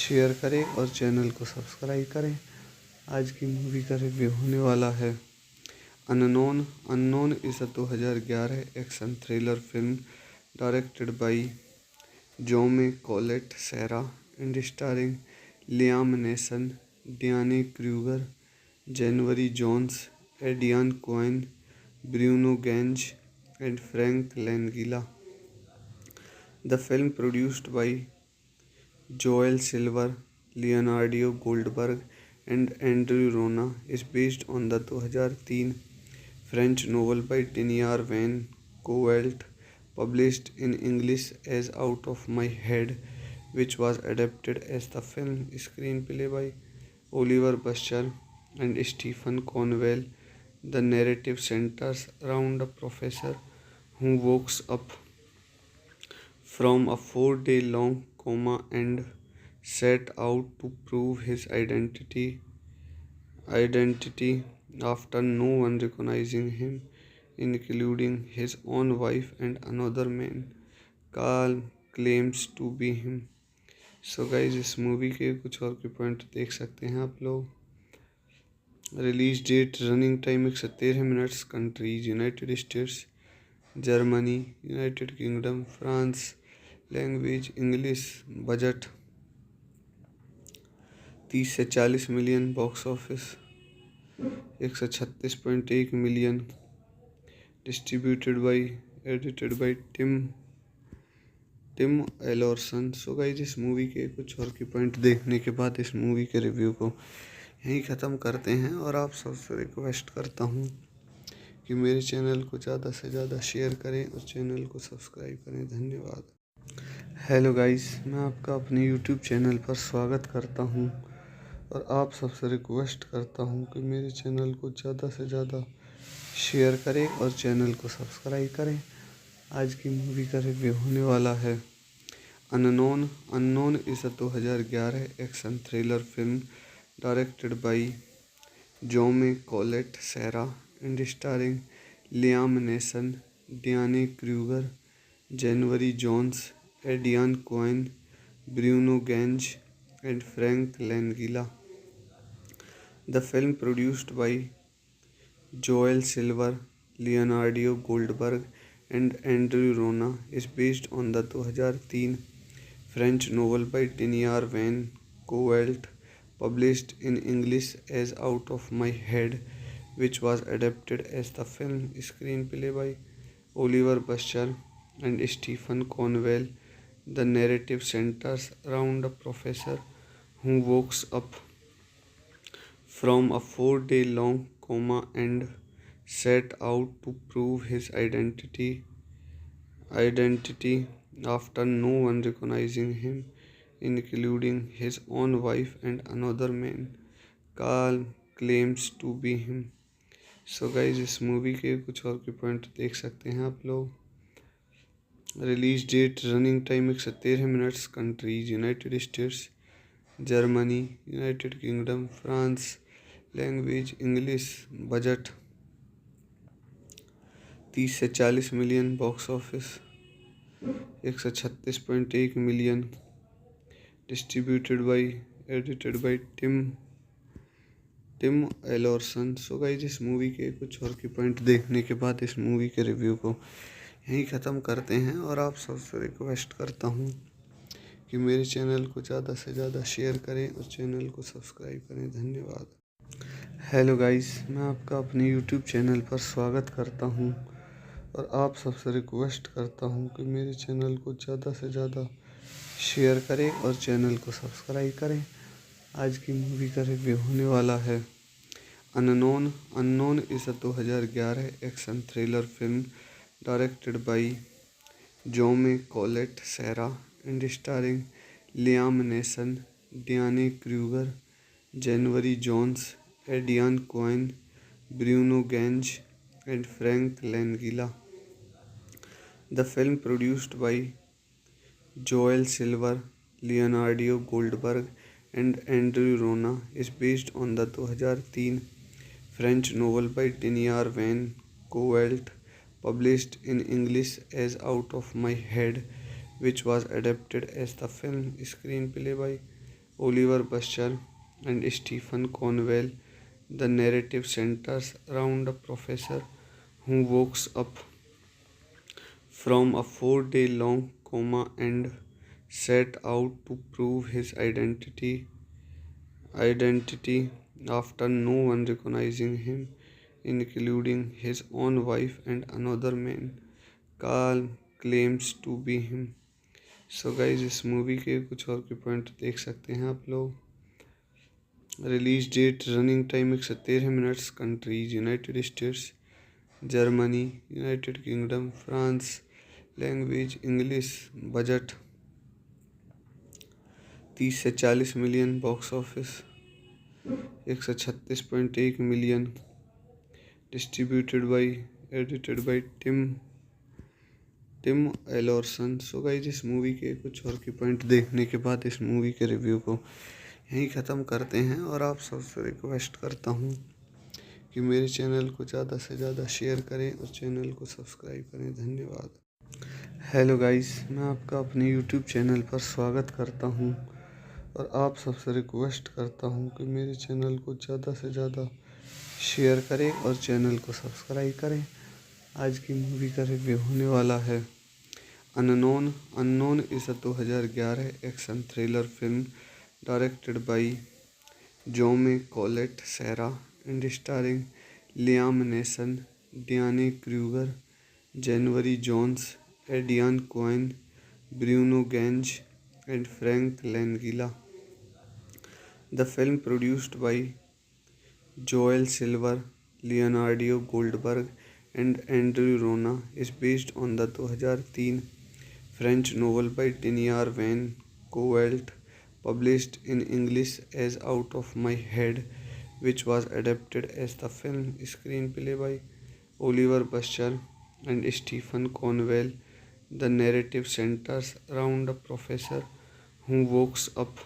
शेयर करें और चैनल को सब्सक्राइब करें। आज की मूवी का रिव्यू होने वाला है Unknown is a 2011 action thriller film directed by Jaume Collet Serra and starring Liam Neeson, Diane Kruger, January Jones, Aidan Quinn, Bruno Ganz and Frank Langella. The film, produced by Joel Silver, Leonardo Goldberg and Andrew Rona, is based on the 2003 French novel by Daniel Van Coelt, published in English as Out of My Head, which was adapted as the film. Screenplay by Oliver Buscher and Stephen Conwell. The narrative centers around a professor who wakes up from a 4-day-long coma and set out to prove his identity after no one recognizing him, including his own wife and another man. Carl claims to be him. So guys इस movie के कुछ और के point देख सकते हैं आप लोग। Release date, running time 113 minutes, countries United States, Germany, United Kingdom, France, language English, budget 30 से 40 million, box office 136.1 million, distributed by, edited by Tim Alverson. So guys इस मूवी के कुछ और की पॉइंट देखने के बाद इस मूवी के रिव्यू को यहीं ख़त्म करते हैं और आप सबसे रिक्वेस्ट करता हूँ कि मेरे चैनल को ज़्यादा से ज़्यादा शेयर करें और चैनल को सब्सक्राइब करें। धन्यवाद। हेलो गाइस, मैं आपका अपने यूट्यूब चैनल पर स्वागत करता हूं और आप सबसे रिक्वेस्ट करता हूं कि मेरे चैनल को ज़्यादा से ज़्यादा शेयर करें और चैनल को सब्सक्राइब करें। आज की मूवी का रिव्यू होने वाला है Unknown. Unknown is a 2011 action thriller film directed by Jaume Collet Serra and starring Liam Neeson, Diane Kruger, January Jones, Aidan Quinn, Bruno Ganz, and Frank Langella. The film, produced by Joel Silver, Leonardo Goldberg, and Andrew Rona, is based on the 2003 French novel by Tenier Van Coelt, published in English as Out of My Head, which was adapted as the film screenplay by Oliver Buscher and Stephen Conwell. The narrative centers around a professor who wakes up from a 4 day long coma and set out to prove his identity after no one recognizing him, including his own wife and another man Carl claims to be him. So guys इस movie के कुछ और के point देख सकते हैं आप लोग। Release date, running time 113 minutes, countries United States, Germany, United Kingdom, France, language English, budget 30 से 40 million, box office 136.1 million, distributed by edited by Tim Alverson. So guys इस मूवी के कुछ और की पॉइंट देखने के बाद इस मूवी के रिव्यू को यहीं ख़त्म करते हैं और आप सबसे रिक्वेस्ट करता हूँ कि मेरे चैनल को ज़्यादा से ज़्यादा शेयर करें और चैनल को सब्सक्राइब करें। धन्यवाद। हेलो गाइस, मैं आपका अपने यूट्यूब चैनल पर स्वागत करता हूं और आप सबसे रिक्वेस्ट करता हूं कि मेरे चैनल को ज़्यादा से ज़्यादा शेयर करें और चैनल को सब्सक्राइब करें। आज की मूवी का रिव्यू होने वाला है Unknown. Unknown is a 2011 action thriller film directed by Jaume Collet Serra and starring Liam Neeson, Diane Kruger, January Jones, Aidan Quinn, Bruno Ganz, and Frank Langella. The film, produced by Joel Silver, Leonardo Goldberg, and Andrew Rona, is based on the 2003 French novel by Tenier Van Coelt, published in English as Out of My Head, which was adapted as the film screenplay by Oliver Buscher and Stephen Conwell. The narrative centers around a professor who wakes up from a 4 day long coma and set out to prove his identity after no one recognizing him, including his own wife and another man Carl claims to be him. So guys इस movie के कुछ और के point देख सकते हैं आप लोग। Release date, running time 113 minutes, countries United States, Germany, United Kingdom, France, language English, budget 30 से 40 million, box office 136.1 million, distributed by edited by Tim Alverson. So guys इस मूवी के कुछ और के पॉइंट देखने के बाद इस मूवी के रिव्यू को यहीं ख़त्म करते हैं और आप सबसे रिक्वेस्ट करता हूँ कि मेरे चैनल को ज़्यादा से ज़्यादा शेयर करें और चैनल को सब्सक्राइब करें। धन्यवाद। हेलो गाइस, मैं आपका अपने यूट्यूब चैनल पर स्वागत करता हूं और आप सबसे रिक्वेस्ट करता हूं कि मेरे चैनल को ज़्यादा से ज़्यादा शेयर करें और चैनल को सब्सक्राइब करें। आज की मूवी का रिव्यू होने वाला है Unknown. Unknown is a 2011 action thriller film directed by Jaume Collet Serra and starring Liam Neeson, Diane Kruger, January Jones, Aidan Quinn, Bruno Gage, and Frank Langella. The film, produced by Joel Silver, Leonardo Goldberg, and Andrew Rona, is based on the 2003 French novel by Tenier Van Coevelt, published in English as Out of My Head, which was adapted as the film. Screenplay by Oliver Buster and Stephen Conwell. The narrative centers around a professor who wakes up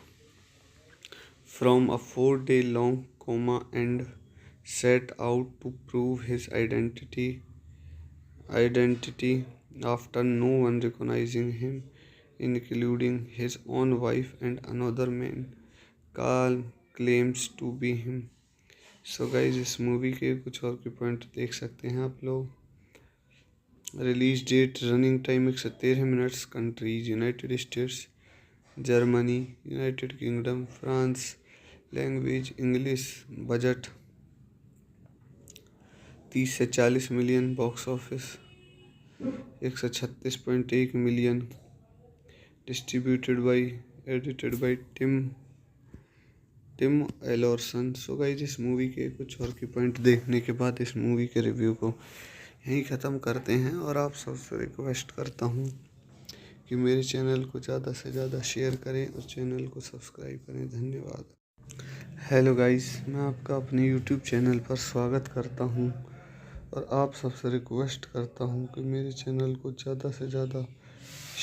from a 4 day long coma and set out to prove his identity after no one recognizing him, including his own wife and another man. Carl claims to be him. So guys इस movie के कुछ और के point देख सकते हैं आप लोग। Release date, running time 113 minutes, countries United States, Germany, United Kingdom, France, language English, budget 30 से 40 million, box office 136.1 million, distributed by, edited by Tim Alverson. So guys इस मूवी के कुछ और के पॉइंट देखने के बाद इस मूवी के रिव्यू को यहीं ख़त्म करते हैं और आप सबसे रिक्वेस्ट करता हूँ कि मेरे चैनल को ज़्यादा से ज़्यादा शेयर करें और चैनल को सब्सक्राइब करें। धन्यवाद। हेलो गाइस, मैं आपका अपने यूट्यूब चैनल पर स्वागत करता हूँ और आप सबसे रिक्वेस्ट करता हूँ कि मेरे चैनल को ज़्यादा से ज़्यादा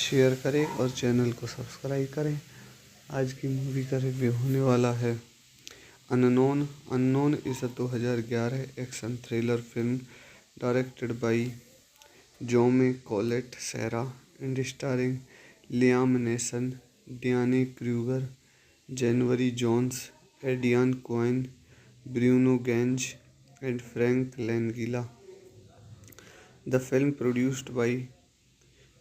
शेयर करें और चैनल को सब्सक्राइब करें। आज की मूवी का रिव्यू होने वाला है Unknown is 2011 action thriller film directed by Jaume Collet Serra and starring Liam Neeson, Diane Kruger, January Jones, Aidan Quinn, Bruno Ganz, and Frank Langella. The film, produced by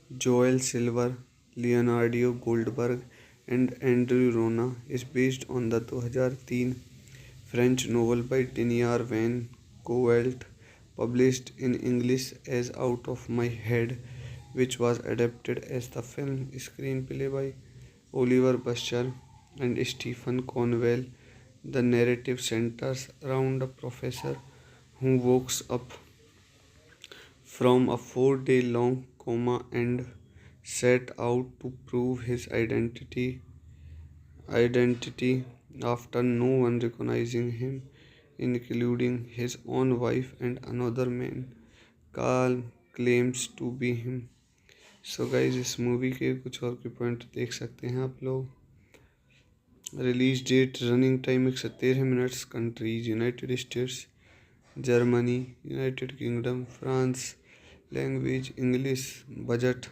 Joel Silver, Leonardo Goldberg, and Andrew Rona, is based on the 2003 French novel by Tenier Van Coevelt, published in English as Out of My Head, which was adapted as the film. Screenplay by Oliver Buster and Stephen Conwell. The narrative centers around a professor who wakes up from a 4 day long coma and set out to prove his identity after no one recognizing him, including his own wife and another man. Carl claims to be him. So guys इस movie के कुछ और के point देख सकते हैं आप लोग। Release date, running time 113 minutes, countries United States, Germany, United Kingdom, France, language English, budget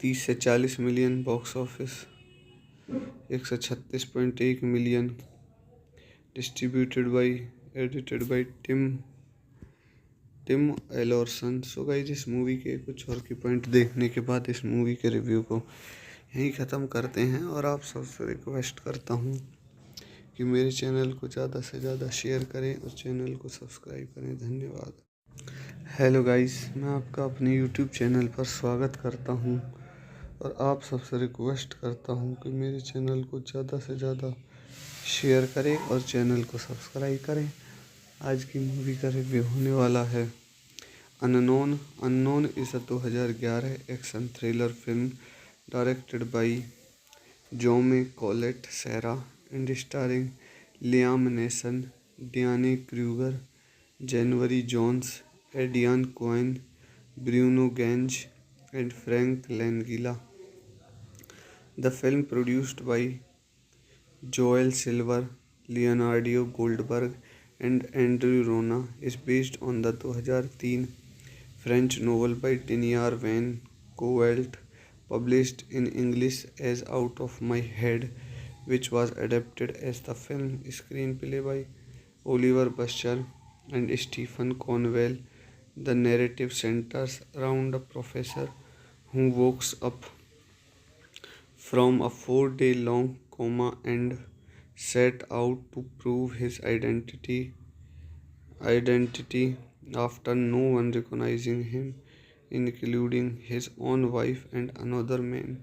30 से 40 million, box office 136.1 million, distributed by, edited by Tim Alverson. So guys इस मूवी के कुछ और के पॉइंट देखने के बाद इस मूवी के रिव्यू को यहीं ख़त्म करते हैं और आप सबसे रिक्वेस्ट करता हूँ कि मेरे चैनल को ज़्यादा से ज़्यादा शेयर करें और चैनल को सब्सक्राइब करें। धन्यवाद। हेलो गाइस, मैं आपका अपने यूट्यूब चैनल पर स्वागत करता हूँ और आप सबसे रिक्वेस्ट करता हूँ कि मेरे चैनल को ज़्यादा से ज़्यादा शेयर करें और चैनल को सब्सक्राइब करें। आज की मूवी का रिव्यू होने वाला है Unknown is 2011 action thriller film directed by Jaume Collet Serra and starring Liam Neeson, Diane Kruger, January Jones, Aidan Quinn, Bruno Ganz, and Frank Langella. The film, produced by Joel Silver, Leonardo Goldberg, and Andrew Rona, is based on the 2003 French novel by Tenier Van Coevelt, published in English as Out of My Head, which was adapted as the film. Screenplay by Oliver Buster and Stephen Conwell. The narrative centers around a professor who wakes up from a 4 day long coma and set out to prove his identity after no one recognizing him, including his own wife and another man.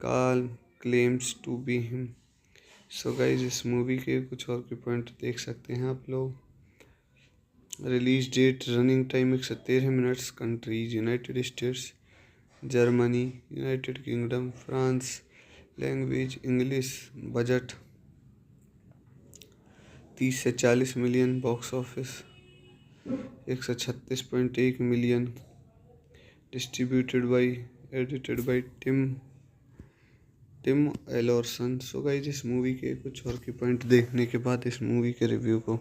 Carl claims to be him. So guys इस movie के कुछ और के point देख सकते हैं आप लोग। Release date, running time 113 minutes, countries United States, Germany, United Kingdom, France, language English, budget 30 से 40 million, box office 136.1 million, distributed by, edited by Tim Alverson. So guys इस मूवी के कुछ और के पॉइंट देखने के बाद इस मूवी के रिव्यू को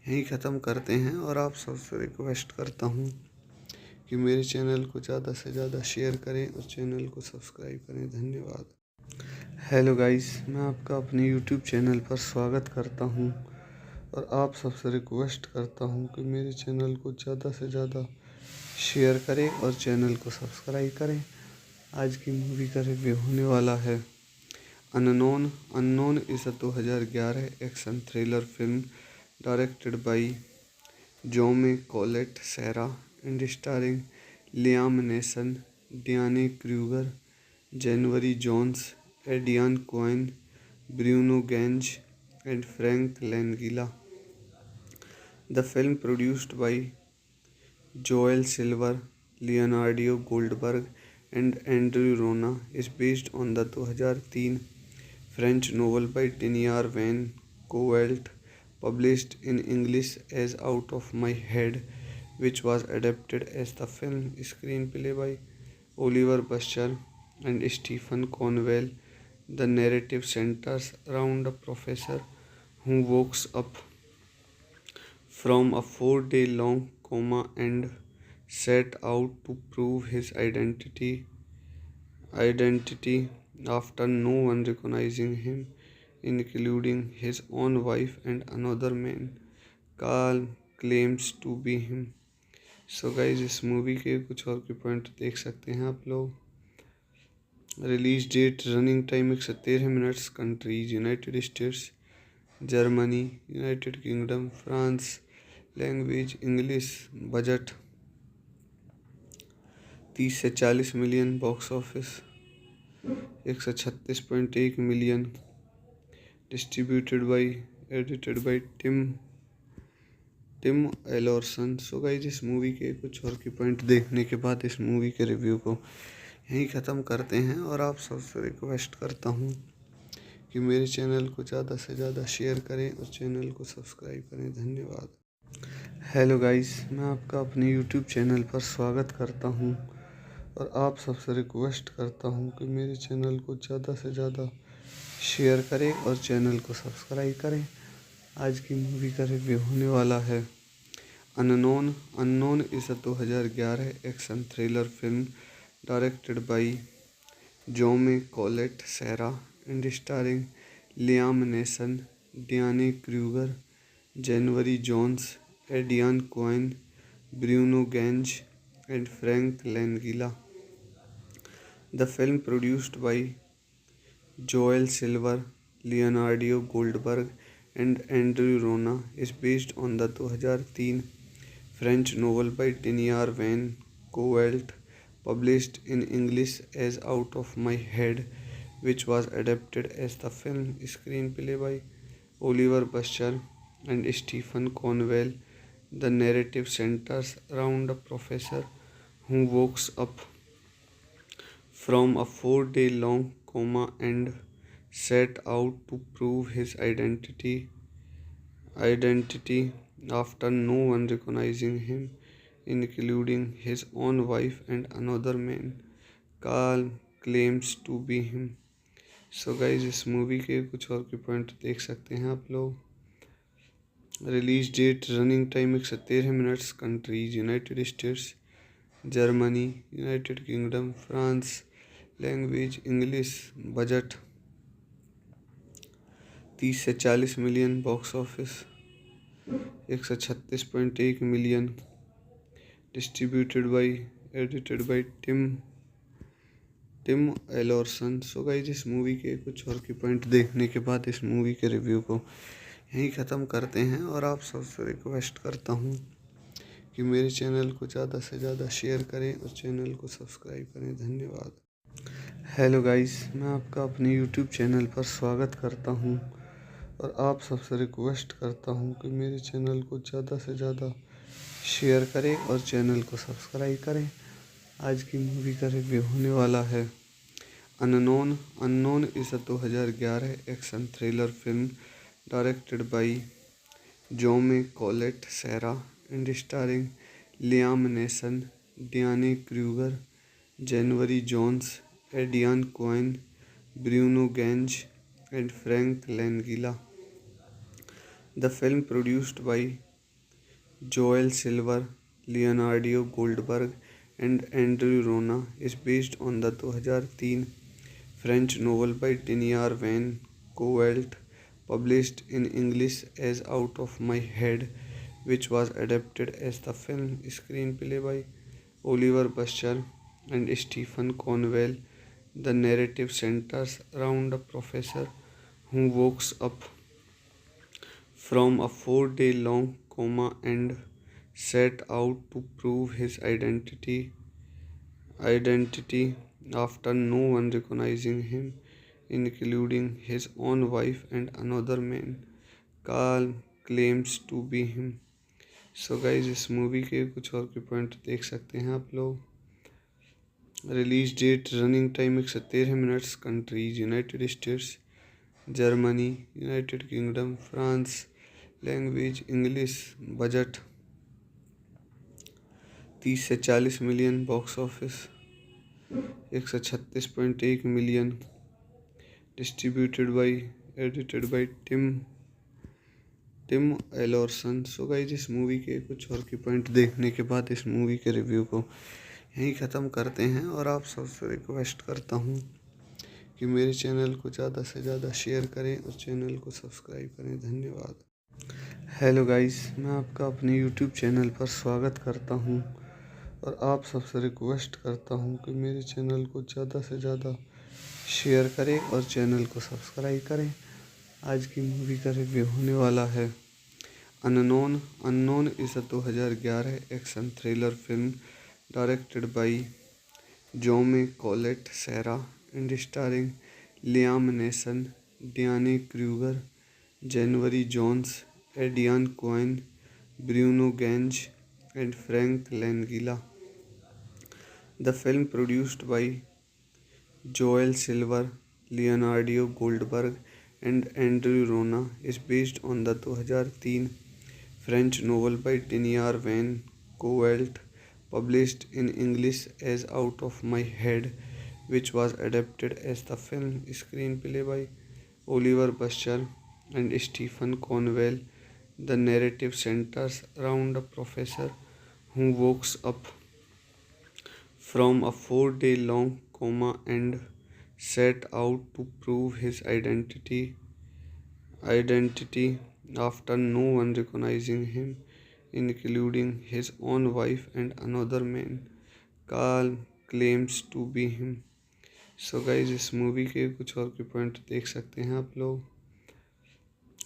यहीं ख़त्म करते हैं और आप सबसे रिक्वेस्ट करता हूँ कि मेरे चैनल को ज़्यादा से ज़्यादा शेयर करें और चैनल को सब्सक्राइब करें। धन्यवाद। हेलो गाइस, मैं आपका अपने यूट्यूब चैनल पर स्वागत करता हूं और आप सबसे रिक्वेस्ट करता हूं कि मेरे चैनल को ज़्यादा से ज़्यादा शेयर करें और चैनल को सब्सक्राइब करें। आज की मूवी का रिव्यू होने वाला है Unknown is a 2011 action thriller film directed by Jaume Collet Serra and starring Liam Neeson, Diane Kruger, January Jones, Adrian Cohen, Bruno Gange, and Frank Langella. The film, produced by Joel Silver, Leonardo Goldberg, and Andrew Rona, is based on the 2003 French novel by Daniel Van Coelt, published in English as Out of My Head, which was adapted as the film. Screenplay by Oliver Buscher and Stephen Conwell. The narrative centers around a professor who wakes up from a 4-day-long coma and set out to prove his identity after no one recognizing him, including his own wife and another man. Carl claims to be him. So guys, इस movie के कुछ और के point देख सकते हैं आप लोग। Release date, running time 113 minutes, countries United States, Germany, United Kingdom, France, language English, budget 30 से 40 million, box office 136.1 million, distributed by, edited by Tim Alverson. So guys इस मूवी के कुछ और के पॉइंट देखने के बाद इस मूवी के रिव्यू को यहीं ख़त्म करते हैं और आप सबसे रिक्वेस्ट करता हूँ कि मेरे चैनल को ज़्यादा से ज़्यादा शेयर करें और चैनल को सब्सक्राइब करें। धन्यवाद। हेलो गाइस, मैं आपका अपने यूट्यूब चैनल पर स्वागत करता हूँ और आप सबसे रिक्वेस्ट करता हूँ कि मेरे चैनल को ज़्यादा से ज़्यादा शेयर करें और चैनल को सब्सक्राइब करें। आज की मूवी का रिव्यू होने वाला है Unknown is a 2011 action thriller film directed by Jaume Colette Serra and starring Liam Neeson, Diane Kruger, January Jones, Adrian Cohen, Bruno Gange, and Frank Langella. The film, produced by Joel Silver, Leonardo Goldberg, and Andrew Rona, is based on the 2003 French novel by Daniel Van Coelt, published in English as Out of My Head, which was adapted as the film. Screenplay by Oliver Buscher and Stephen Conwell. The narrative centers around a professor who wakes up from a 4-day-long coma and set out to prove his identity after no one recognizing him, including his own wife and another man. Carl claims to be him. So guys इस movie के कुछ और के point देख सकते हैं आप लोग। Release date, running time 113 minutes, countries United States, Germany, United Kingdom, France, language English, budget 30 से 40 million, box office 136.1 million, distributed by, edited by Tim Alverson. So guys इस मूवी के कुछ और के पॉइंट देखने के बाद इस मूवी के रिव्यू को यहीं ख़त्म करते हैं और आप सबसे रिक्वेस्ट करता हूँ कि मेरे चैनल को ज़्यादा से ज़्यादा शेयर करें और चैनल को सब्सक्राइब करें। धन्यवाद। हेलो गाइस, मैं आपका अपने यूट्यूब चैनल पर स्वागत करता हूं और आप सबसे रिक्वेस्ट करता हूं कि मेरे चैनल को ज़्यादा से ज़्यादा शेयर करें और चैनल को सब्सक्राइब करें। आज की मूवी का रिव्यू होने वाला है Unknown. Unknown is a 2011 action thriller film directed by Jaume Collet Serra and starring Liam Neeson, Diane Kruger, January Jones, Aidan Quinn, Bruno Ganz and Frank Langella. The film produced by Joel Silver, Leonardo Goldberg and Andrew Rona is based on the 2003 French novel by Daniel Van Covelt, published in English as Out of My Head, which was adapted as the film screenplay by Oliver Buster and Stephen Conwell. The narrative centers around a professor who wakes up from a 4-day long coma and set out to prove his identity after no one recognizing him, including his own wife and another man Carl claims to be him. So guys इस movie के कुछ और के point देख सकते हैं आप लोग। Release date, running time 113 minutes, countries United States, Germany, United Kingdom, France, language English, budget 30 से 40 million, box office 136.1 million, distributed by edited by Tim Alverson. So guys इस मूवी के कुछ और के पॉइंट देखने के बाद इस मूवी के रिव्यू को यहीं ख़त्म करते हैं और आप सबसे रिक्वेस्ट करता हूँ कि मेरे चैनल को ज़्यादा से ज़्यादा शेयर करें और चैनल को सब्सक्राइब करें। धन्यवाद। हेलो गाइस, मैं आपका अपने यूट्यूब चैनल पर स्वागत करता हूं और आप सबसे रिक्वेस्ट करता हूं कि मेरे चैनल को ज़्यादा से ज़्यादा शेयर करें और चैनल को सब्सक्राइब करें। आज की मूवी का रिव्यू होने वाला है Unknown. Unknown is a 2011 action thriller film directed by Jaume Collet Serra and starring Liam Neeson, Diane Kruger, January Jones, Aidan Quinn, Bruno Ganz and Frank Langella. The film produced by Joel Silver, Leonardo Goldberg and Andrew Rona is based on the 2003 French novel by Daniel Van Covelt, published in English as Out of My Head, which was adapted as the film screenplay by Oliver Buster and Stephen Conwell. The narrative centers around a professor who wakes up from a 4-day long coma and set out to prove his identity after no one recognizing him, including his own wife and another man Carl claims to be him. So guys इस movie के कुछ और के point देख सकते हैं आप लोग।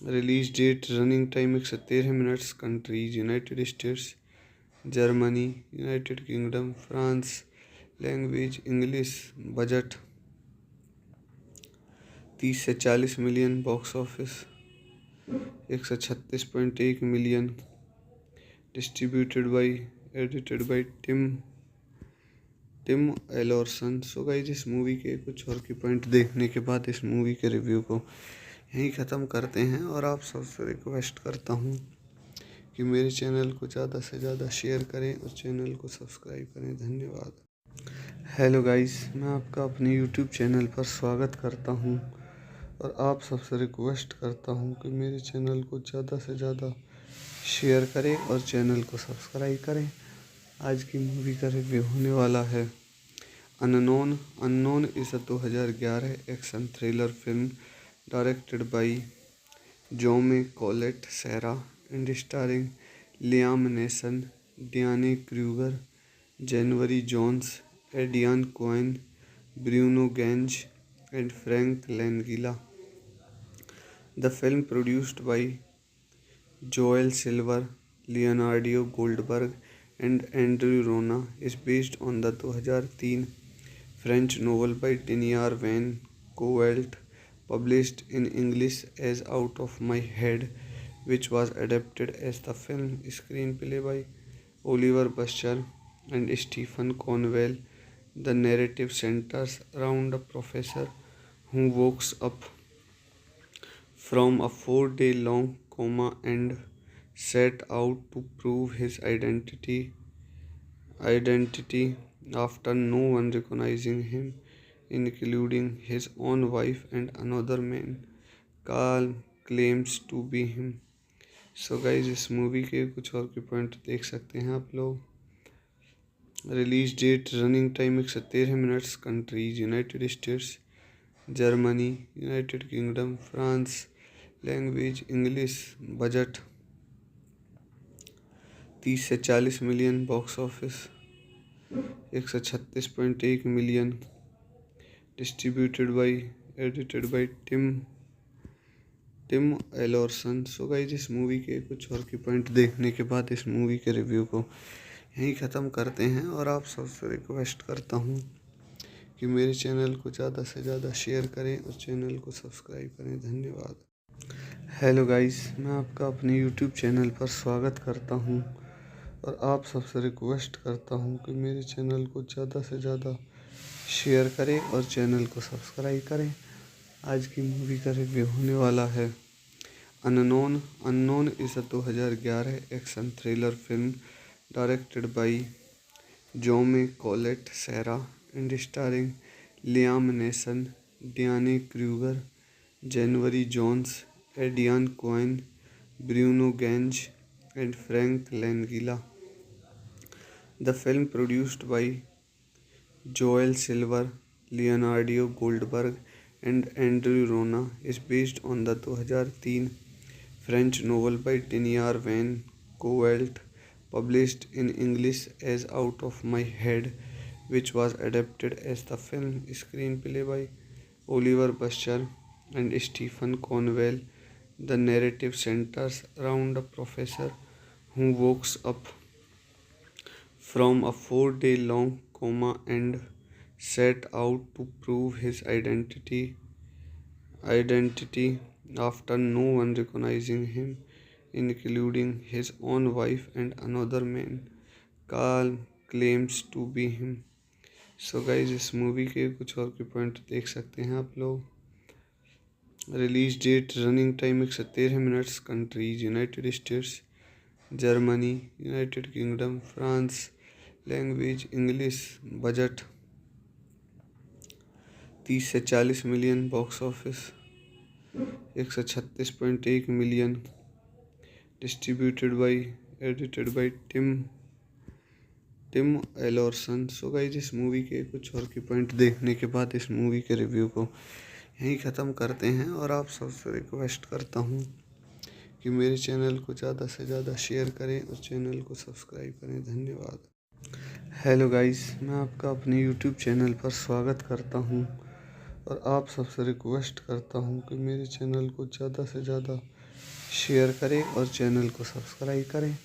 Release date, running time 113 minutes, countries United States, Germany, United Kingdom, France, language English, budget 30 से 40 million, box office 136.1 million, distributed by edited by Tim Alverson. So guys इस मूवी के कुछ और के पॉइंट देखने के बाद इस मूवी के रिव्यू को यहीं ख़त्म करते हैं और आप सबसे रिक्वेस्ट करता हूँ कि मेरे चैनल को ज़्यादा से ज़्यादा शेयर करें और चैनल को सब्सक्राइब करें। धन्यवाद। हेलो गाइस, मैं आपका अपने यूट्यूब चैनल पर स्वागत करता हूं और आप सबसे रिक्वेस्ट करता हूं कि मेरे चैनल को ज़्यादा से ज़्यादा शेयर करें और चैनल को सब्सक्राइब करें। आज की मूवी का रिव्यू होने वाला है Unknown. Unknown is a 2011 action thriller film directed by Jaume Collet Serra and starring Liam Neeson, Diane Kruger, January Jones, Aidan Quinn, Bruno Ganz and Frank Langella. The film produced by Joel Silver, Leonardo Goldberg and Andrew Rona is based on the 2003 French novel by Tenier Van Coelt, published in English as Out of My Head, which was adapted as the film. Screenplay by Oliver Buster and Stephen Conwell. The narrative centers around a professor who wakes up from a 4 day long coma and set out to prove his identity after no one recognizing him, including his own wife and another man. Carl claims to be him. So guys इस movie के कुछ और के point देख सकते हैं आप लोग। Release date, running time 113 minutes, countries United States, Germany, United Kingdom, France, language English, budget 30 से 40 million, box office 136.1 million, distributed by, edited by Tim Alverson. So guys इस मूवी के कुछ और की पॉइंट देखने के बाद इस मूवी के रिव्यू को यहीं ख़त्म करते हैं और आप सबसे रिक्वेस्ट करता हूँ कि मेरे चैनल को ज़्यादा से ज़्यादा शेयर करें और चैनल को सब्सक्राइब करें। धन्यवाद। हेलो गाइस, मैं आपका अपने यूट्यूब चैनल पर स्वागत करता हूँ और आप सबसे रिक्वेस्ट करता हूँ कि मेरे चैनल को ज़्यादा से ज़्यादा शेयर करें और चैनल को सब्सक्राइब करें। आज की मूवी का रिव्यू होने वाला है Unknown is a 2011 action thriller film directed by Jaume Collet Serra and starring Liam Neeson, Diane Kruger, January Jones, Aidan Quinn, Bruno Ganz and Frank Langella. The film, produced by Joel Silver, Leonardo Goldberg and Andrew Rona, is based on the 2003 French novel by Tenier Van Coelt, published in English as Out of My Head, which was adapted as the film. Screenplay by Oliver Buster and Stephen Conwell. The narrative centers around a professor who wakes up from a 4 day long coma and set out to prove his identity after no one recognizing him, including his own wife and another man. Carl claims to be him. So guys इस movie के कुछ और के point देख सकते हैं आप लोग। Release date, running time 113 minutes, countries United States, Germany, United Kingdom, France, language English, budget 30 से 40 million, box office 136.1 million, distributed by, edited by Tim Alverson. So guys इस मूवी के कुछ और के पॉइंट देखने के बाद इस मूवी के रिव्यू को यहीं ख़त्म करते हैं और आप सबसे रिक्वेस्ट करता हूँ कि मेरे चैनल को ज़्यादा से ज़्यादा शेयर करें और चैनल को सब्सक्राइब करें। धन्यवाद। हेलो गाइस, मैं आपका अपने यूट्यूब चैनल पर स्वागत करता हूँ और आप सबसे रिक्वेस्ट करता हूँ कि मेरे चैनल को ज़्यादा से ज़्यादा शेयर करें और चैनल को सब्सक्राइब करें।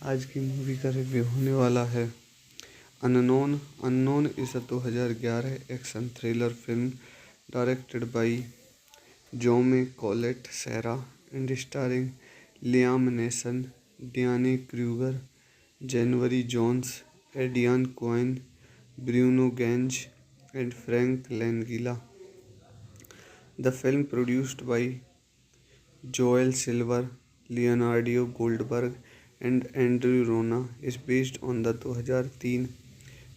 आज की मूवी का रिव्यू होने वाला है Unknown is a 2011 action thriller film directed by Jaume Collet Serra and starring Liam Neeson, Diane Kruger, January Jones, Aidan Quinn, Bruno Ganz and Frank Langella. The film, produced by Joel Silver, Leonardo Goldberg and Andrew Rona, is based on the 2003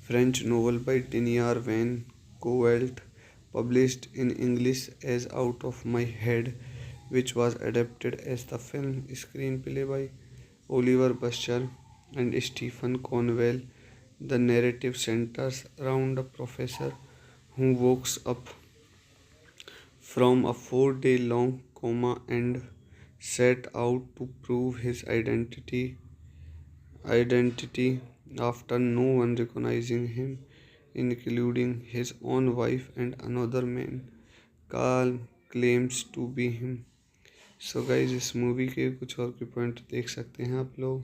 French novel by Tenier Van Coelt, published in English as Out of My Head, which was adapted as the film. Screenplay by Oliver Buster and Stephen Conwell. The narrative centers around a professor who wakes up from a 4 day long coma and set out to prove his identity after no one recognizing him, including his own wife and another man. Carl claims to be him. So guys इस movie के कुछ और के point देख सकते हैं आप लोग।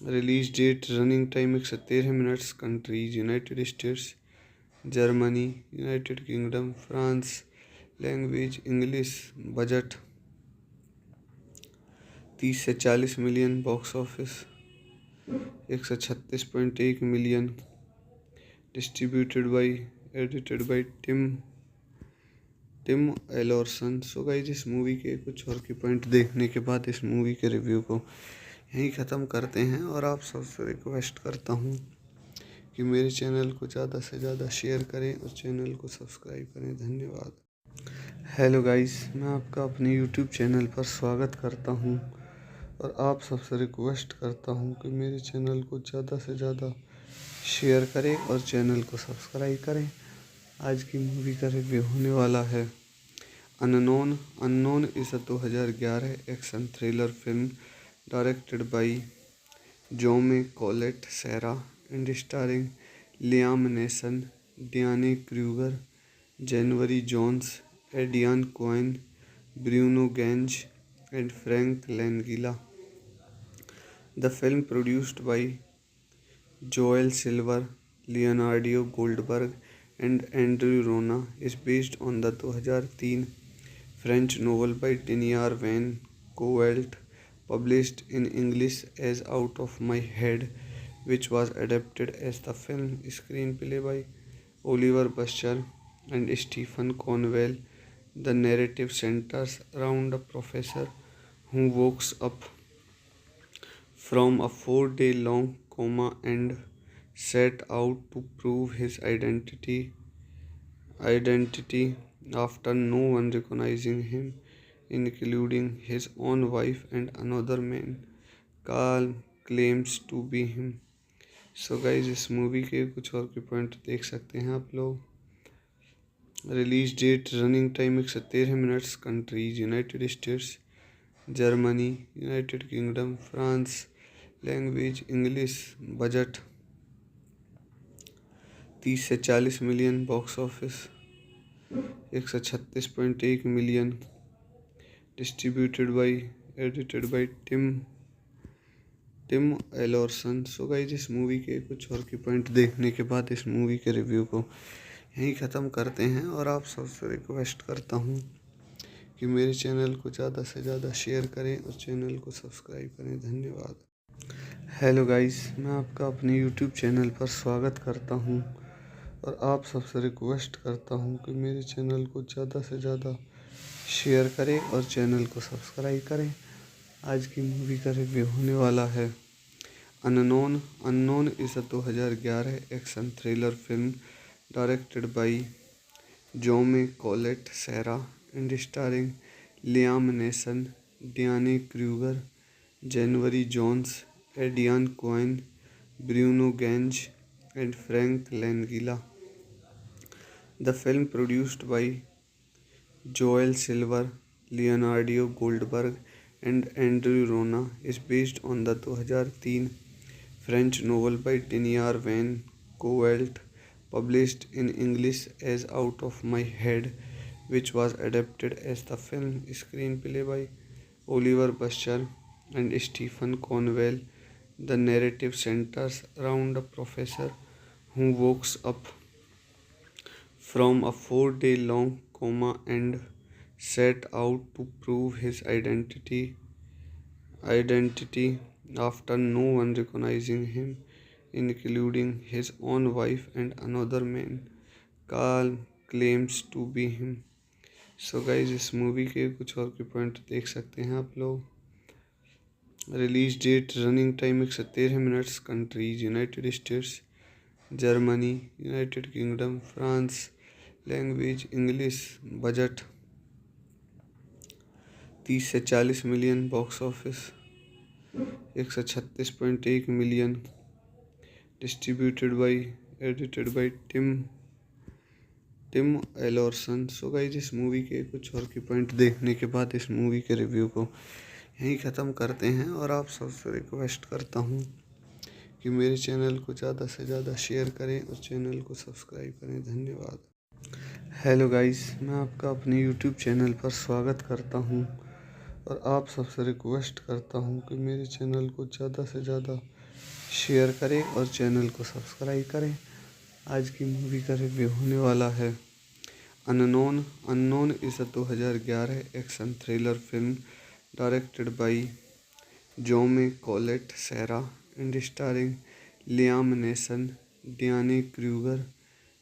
Release date, running time 113 minutes, countries United States, Germany, United Kingdom, France, language English, budget 30 से 40 million, box office 136.1 million, distributed by, edited by Tim Alverson. So guys, इस मूवी के कुछ और की पॉइंट देखने के बाद इस मूवी के रिव्यू को यहीं ख़त्म करते हैं और आप सबसे रिक्वेस्ट करता हूँ कि मेरे चैनल को ज़्यादा से ज़्यादा शेयर करें और चैनल को सब्सक्राइब करें। धन्यवाद। हेलो गाइस, मैं आपका अपने यूट्यूब चैनल पर स्वागत करता हूँ और आप सबसे रिक्वेस्ट करता हूँ कि मेरे चैनल को ज़्यादा से ज़्यादा शेयर करें और चैनल को सब्सक्राइब करें। आज की मूवी का रिव्यू होने वाला है Unknown is 2011 action thriller film directed by Jaume Collet Serra and starring Liam Neeson, Diane Kruger, January Jones, Aidan Quinn, Bruno Ganz and Frank Langella. The film, produced by Joel Silver, Leonardo Goldberg and Andrew Rona, is based on the 2003 French novel by Tenier Van Coelt, published in English as Out of My Head, which was adapted as the film. Screenplay by Oliver Buscher and Stephen Conwell. The narrative centers around a professor who wakes up from a 4-day-long coma and set out to prove his identity after no one recognizing him, including his own wife and another man Carl claims to be him. So guys, इस movie के कुछ और के point देख सकते हैं आप लोग। Release date, running time 113 minutes, countries United States, Germany, United Kingdom, France, language English, budget 30 से 40 million, box office 136.1 million, distributed by, edited by Tim Alverson. So guys, इस मूवी के कुछ और की पॉइंट देखने के बाद इस मूवी के रिव्यू को यहीं ख़त्म करते हैं और आप सबसे रिक्वेस्ट करता हूँ कि मेरे चैनल को ज़्यादा से ज़्यादा शेयर करें और चैनल को सब्सक्राइब करें। धन्यवाद। हेलो गाइस, मैं आपका अपने यूट्यूब चैनल पर स्वागत करता हूँ और आप सबसे रिक्वेस्ट करता हूँ कि मेरे चैनल को ज़्यादा से ज़्यादा शेयर करें और चैनल को सब्सक्राइब करें। आज की मूवी का रिव्यू होने वाला है Unknown is 2011 action thriller film directed by Jaume Colette Serra and starring Liam Neeson, Diane Kruger, January Jones, Adrian Cohen, Bruno Gange and Frank Langella. The film, produced by Joel Silver, Leonardo Goldberg and Andrew Rona, is based on the 2003 French novel by Tenier Van Coelt, published in English as Out of My Head, which was adapted as the film. Screenplay by Oliver Buscher and Stephen Conwell. The narrative centers around a professor who wakes up from a 4-day-long coma and set out to prove his identity after no one recognizing him, including his own wife and another man Carl claims to be him. So guys, इस movie के कुछ और के point देख सकते हैं आप लोग। Release date, running time 113 minutes, countries United States, Germany, United Kingdom, France, language English, budget 30 से 40 million, box office 136.1 million, distributed by, edited by Tim Alverson. So guys, इस मूवी के कुछ और की पॉइंट देखने के बाद इस मूवी के रिव्यू को यहीं ख़त्म करते हैं और आप सबसे रिक्वेस्ट करता हूँ कि मेरे चैनल को ज़्यादा से ज़्यादा शेयर करें और चैनल को सब्सक्राइब करें। धन्यवाद। हेलो गाइस, मैं आपका अपने यूट्यूब चैनल पर स्वागत करता हूँ और आप सबसे रिक्वेस्ट करता हूँ कि मेरे चैनल को ज़्यादा से ज़्यादा शेयर करें और चैनल को सब्सक्राइब करें। आज की मूवी का रिव्यू होने वाला है Unknown. Unknown is a 2011 action thriller film directed by Jaume Collet Serra and starring Liam Neeson, Diane Kruger,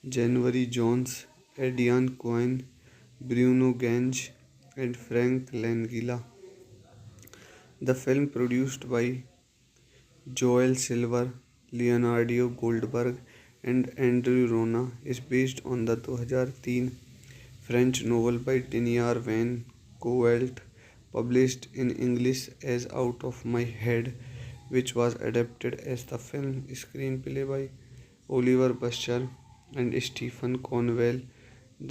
January Jones, Aidan Quinn, Bruno Ganz and Frank Langella. The film, produced by Joel Silver, Leonardo Goldberg, and Andrew Rona, is based on the 2003 French novel by Tenier Van Coelt, published in English as Out of My Head, which was adapted as the film. Screenplay by Oliver Buscher and Stephen Conwell.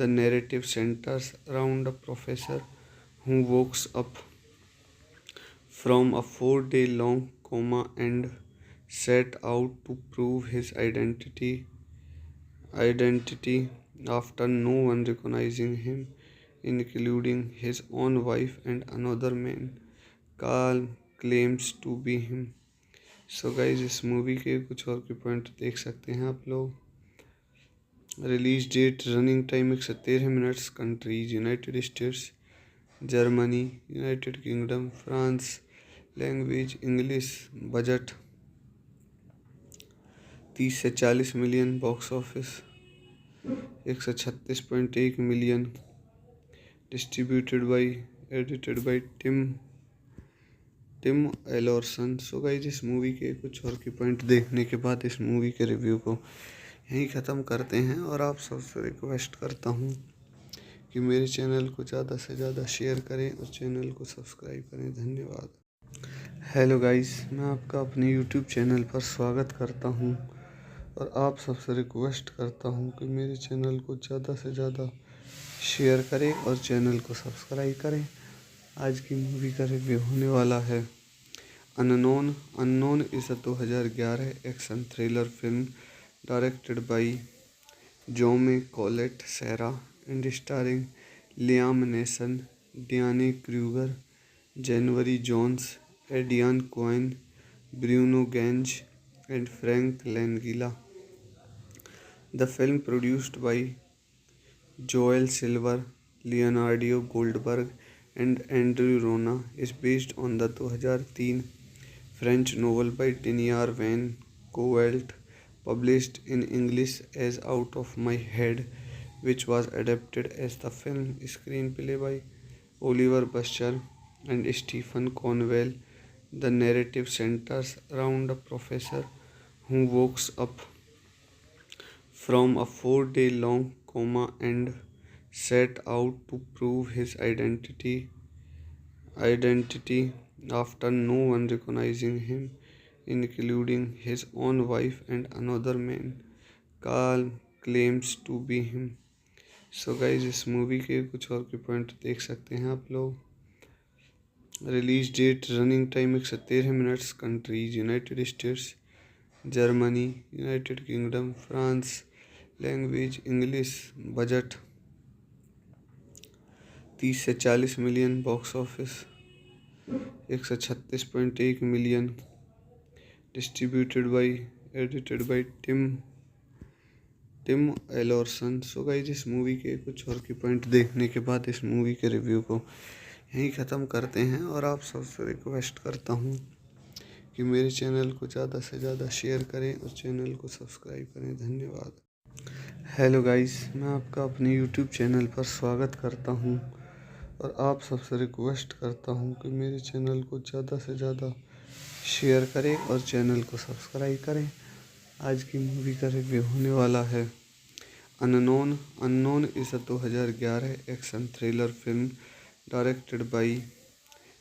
The narrative centers around a professor who wakes up from a 4-day long coma and set out to prove his identity after no one recognizing him, including his own wife and another man. Carl claims to be him. So guys, इस movie के कुछ और के point देख सकते हैं आप लोग। Release date, running time 113 minutes, countries United States, Germany, United Kingdom, France, language English, budget 30 से 40 million, box office 136.1 million, distributed by, edited by Tim Alverson. So guys, इस मूवी के कुछ और के पॉइंट देखने के बाद इस मूवी के रिव्यू को यहीं ख़त्म करते हैं और आप सबसे रिक्वेस्ट करता हूँ कि मेरे चैनल को ज़्यादा से ज़्यादा शेयर करें और चैनल को सब्सक्राइब करें। धन्यवाद। हेलो गाइस, मैं आपका अपने यूट्यूब चैनल पर स्वागत करता हूं और आप सबसे रिक्वेस्ट करता हूं कि मेरे चैनल को ज़्यादा से ज़्यादा शेयर करें और चैनल को सब्सक्राइब करें। आज की मूवी का रिव्यू होने वाला है Unknown. Unknown is a 2011 action thriller film directed by Jaume Collet Serra and starring Liam Neeson, Diane Kruger, January Jones, Aidan Quinn, Bruno Ganz, and Frank Langella. The film, produced by Joel Silver, Leonardo Goldberg, and Andrew Rona, is based on the 2003 French novel by Tenier Van Coelt, published in English as Out of My Head, which was adapted as the film. Screenplay by Oliver Buscher and Stephen Conwell. The narrative centers around a professor who wakes up from a 4-day long coma and set out to prove his identity after no one recognizing him, including his own wife and another man. Carl claims to be him. So guys, इस movie के कुछ और के point देख सकते हैं आप लोग। Release date, running time 113 minutes, countries United States, Germany, United Kingdom, France, language English, budget 30 से 40 million, box office 136.1 million, distributed by, edited by Tim Alverson. So guys, इस मूवी के कुछ और के पॉइंट देखने के बाद इस मूवी के रिव्यू को यहीं ख़त्म करते हैं और आप सबसे रिक्वेस्ट करता हूँ कि मेरे चैनल को ज़्यादा से ज़्यादा शेयर करें और चैनल को सब्सक्राइब करें। धन्यवाद। हेलो गाइस, मैं आपका अपने यूट्यूब चैनल पर स्वागत करता हूं और आप सबसे रिक्वेस्ट करता हूं कि मेरे चैनल को ज़्यादा से ज़्यादा शेयर करें और चैनल को सब्सक्राइब करें। आज की मूवी का रिव्यू होने वाला है Unknown. Unknown is a 2011 action thriller film directed by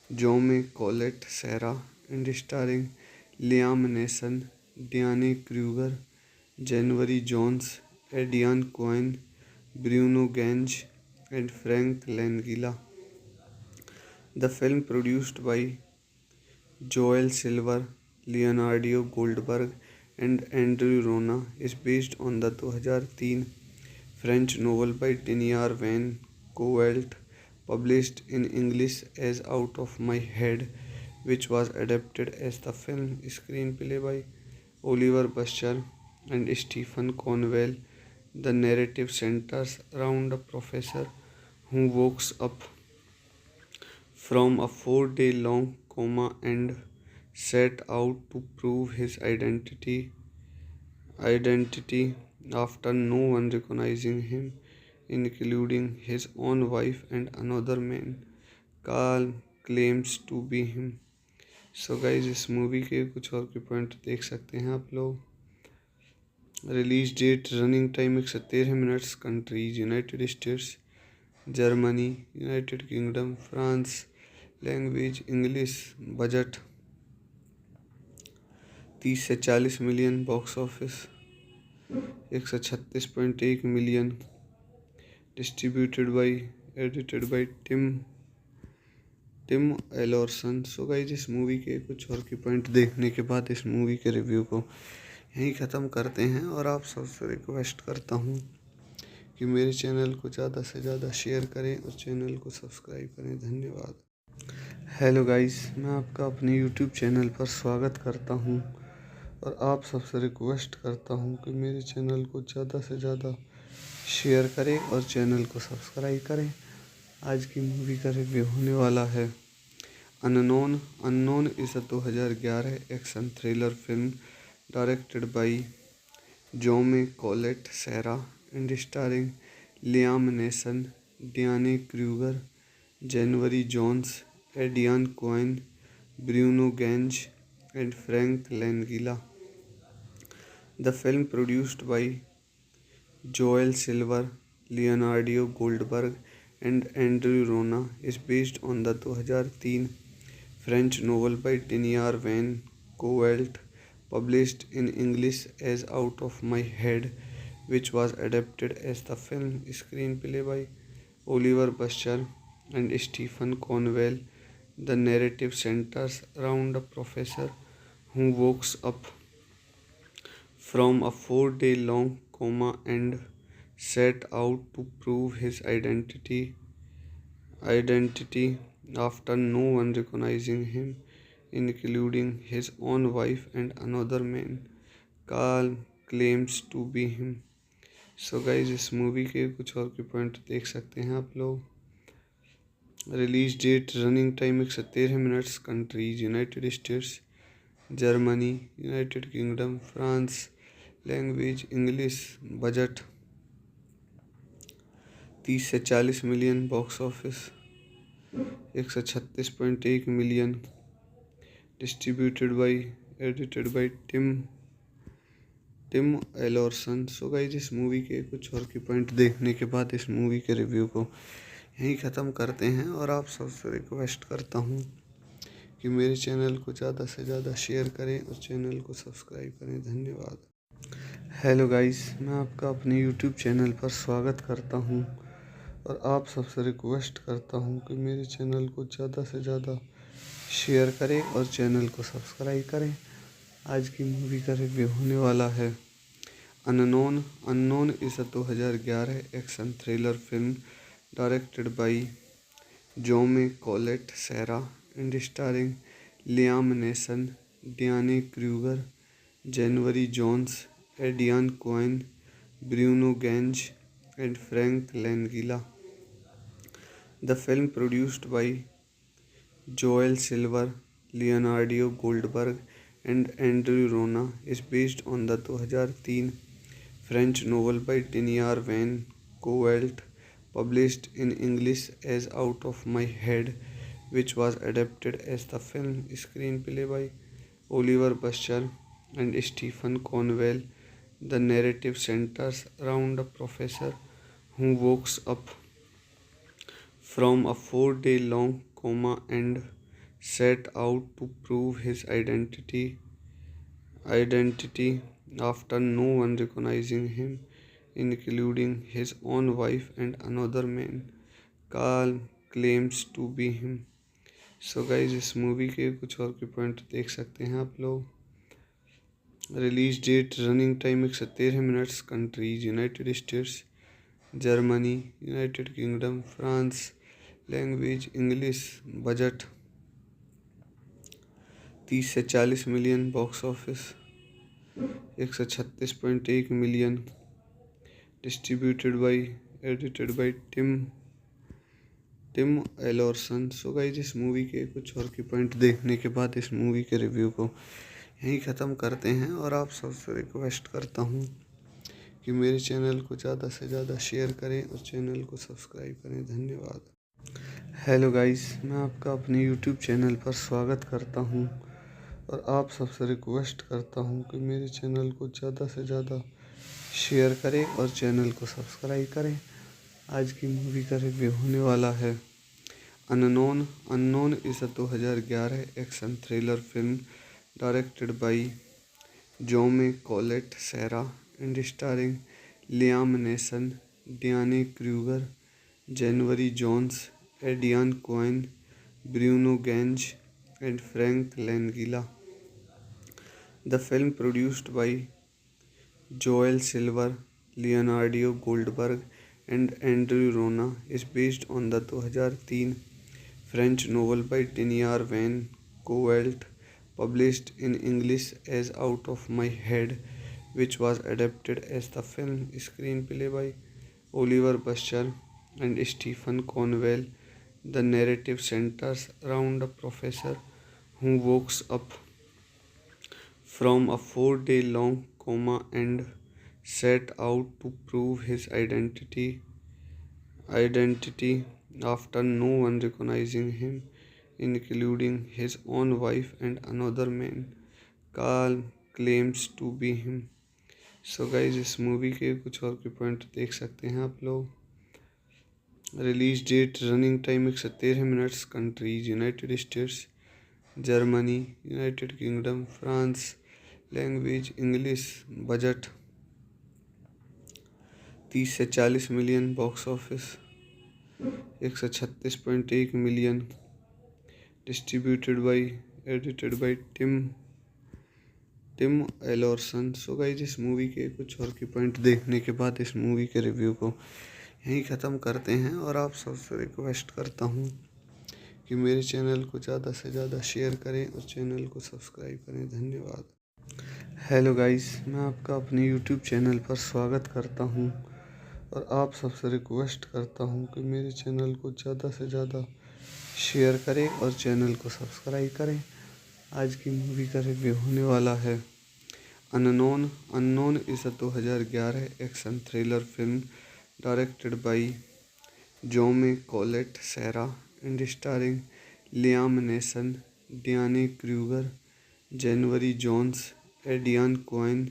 Jaume Collet Serra and starring Liam Neeson, Diane Kruger, January Jones, Aidan Quinn, Bruno Ganz, and Frank Langella. The film, produced by Joel Silver, Leonardo Goldberg, and Andrew Rona, is based on the 2003 French novel by Tenier Van Coelt, published in English as Out of My Head, which was adapted as the film. Screenplay by Oliver Buster, and Stephen Conwell. The narrative centers around a professor who wakes up from a 4 day long coma and set out to prove his identity after no one recognizing him, including his own wife and another man. Carl claims to be him. So guys इस movie के कुछ और के point देख सकते हैं आप लोग। Release date, running time 113 minutes, countries United States, Germany, United Kingdom, France, language English, budget 30 से 40 million, box office 136.1 million, distributed by, edited by Tim Alverson. So guys इस मूवी के कुछ और की पॉइंट देखने के बाद इस मूवी के रिव्यू को यहीं ख़त्म करते हैं और आप सबसे रिक्वेस्ट करता हूँ कि मेरे चैनल को ज़्यादा से ज़्यादा शेयर करें और चैनल को सब्सक्राइब करें। धन्यवाद। हेलो गाइस, मैं आपका अपने यूट्यूब चैनल पर स्वागत करता हूँ और आप सबसे रिक्वेस्ट करता हूँ कि मेरे चैनल को ज़्यादा से ज़्यादा शेयर करें और चैनल को सब्सक्राइब करें। आज की मूवी का रिव्यू होने वाला है Unknown is a 2011 action thriller film directed by Jaume Collet Serra and starring Liam Neeson, Diane Kruger, January Jones, Aidan Quinn, Bruno Ganz and Frank Langella. The film, produced by Joel Silver, Leonardo Goldberg, and Andrew Rona, is based on the 2003 French novel by Daniel Van Coelt, published in English as Out of My Head, which was adapted as the film. Screenplay by Oliver Buster and Stephen Conwell. The narrative centers around a professor who wakes up from a 4 day long coma and set out to prove his identity after no one recognizing him, including his own wife and another man. Carl claims to be him. So guys इस movie के कुछ और के point देख सकते हैं आप लोग। Release date, running time 113 minutes, countries United States, Germany, United Kingdom, France, language English, budget 30 से 40 million, box office 136.1 million, distributed by, edited by Tim Alverson. So guys इस मूवी के कुछ और के पॉइंट देखने के बाद इस मूवी के रिव्यू को यहीं ख़त्म करते हैं और आप सबसे रिक्वेस्ट करता हूँ कि मेरे चैनल को ज़्यादा से ज़्यादा शेयर करें और चैनल को सब्सक्राइब करें। धन्यवाद। हेलो गाइस, मैं आपका अपने यूट्यूब चैनल पर स्वागत करता हूँ और आप सबसे रिक्वेस्ट करता हूँ कि मेरे चैनल को ज़्यादा से ज़्यादा शेयर करें और चैनल को सब्सक्राइब करें। आज की मूवी का रिव्यू होने वाला है Unknown is a 2011 action thriller film directed by Jaume Collet Serra and starring Liam Neeson, Diane Kruger, January Jones, Aidan Quinn, Bruno Ganz, and Frank Langella. The film, produced by Joel Silver, Leonardo Goldberg, and Andrew Rona, is based on the 2003 French novel by Daniel Van Coelt, published in English as Out of My Head, which was adapted as the film. Screenplay by Oliver Buster and Stephen Conwell. The narrative centers around a professor who wakes up from a 4 day long coma and set out to prove his identity after no one recognizing him, including his own wife and another man. Carl claims to be him. So guys इस movie के कुछ और के point देख सकते हैं आप लोग। Release date, running time 113 minutes, countries United States, Germany, United Kingdom, France, language English, budget 30 से 40 million, box office 136.1 million, distributed by edited by Tim Alverson. So guys, इस मूवी के कुछ और की पॉइंट देखने के बाद इस मूवी के रिव्यू को यहीं ख़त्म करते हैं, और आप सबसे रिक्वेस्ट करता हूँ कि मेरे चैनल को ज़्यादा से ज़्यादा शेयर करें और चैनल को सब्सक्राइब करें। धन्यवाद। हेलो गाइस, मैं आपका अपने यूट्यूब चैनल पर स्वागत करता हूं, और आप सबसे रिक्वेस्ट करता हूं कि मेरे चैनल को ज़्यादा से ज़्यादा शेयर करें और चैनल को सब्सक्राइब करें। आज की मूवी का रिव्यू होने वाला है Unknown. Unknown is a 2011 action thriller film directed by Jaume Collet Serra and starring Liam Neeson, Diane Kruger, January Jones, Adrian Cohen, Bruno Gage, and Frank Langella. The film, produced by Joel Silver, Leonardo Goldberg, and Andrew Rona, is based on the 2003 French novel by Tenier Van Coelt, published in English as Out of My Head, which was adapted as the film screenplay by Oliver Buscher and Stephen Conwell. The narrative centers around a professor who wakes up from a 4-day long coma and set out to prove his identity after no one recognizing him, including his own wife and another man Carl claims to be him. So guys, इस movie के कुछ और के point देख सकते हैं आप लोग। Release date, running time 113 minutes, countries United States, Germany, United Kingdom, France, language English, budget 30 से 40 million, box office 136.1 million, distributed by edited by Tim Alverson. So guys, इस मूवी के कुछ और की पॉइंट देखने के बाद इस मूवी के रिव्यू को यहीं ख़त्म करते हैं, और आप सबसे रिक्वेस्ट करता हूँ कि मेरे चैनल को ज़्यादा से ज़्यादा शेयर करें और चैनल को सब्सक्राइब करें। धन्यवाद। हेलो गाइस, मैं आपका अपने यूट्यूब चैनल पर स्वागत करता हूँ, और आप सबसे रिक्वेस्ट करता हूँ कि मेरे चैनल को ज़्यादा से ज़्यादा शेयर करें और चैनल को सब्सक्राइब करें। आज की मूवी का रिव्यू होने वाला है Unknown. Unknown is a 2011 action thriller film directed by Jaume Collet Serra and starring Liam Neeson, Diane Kruger, January Jones, Adrian Cohen,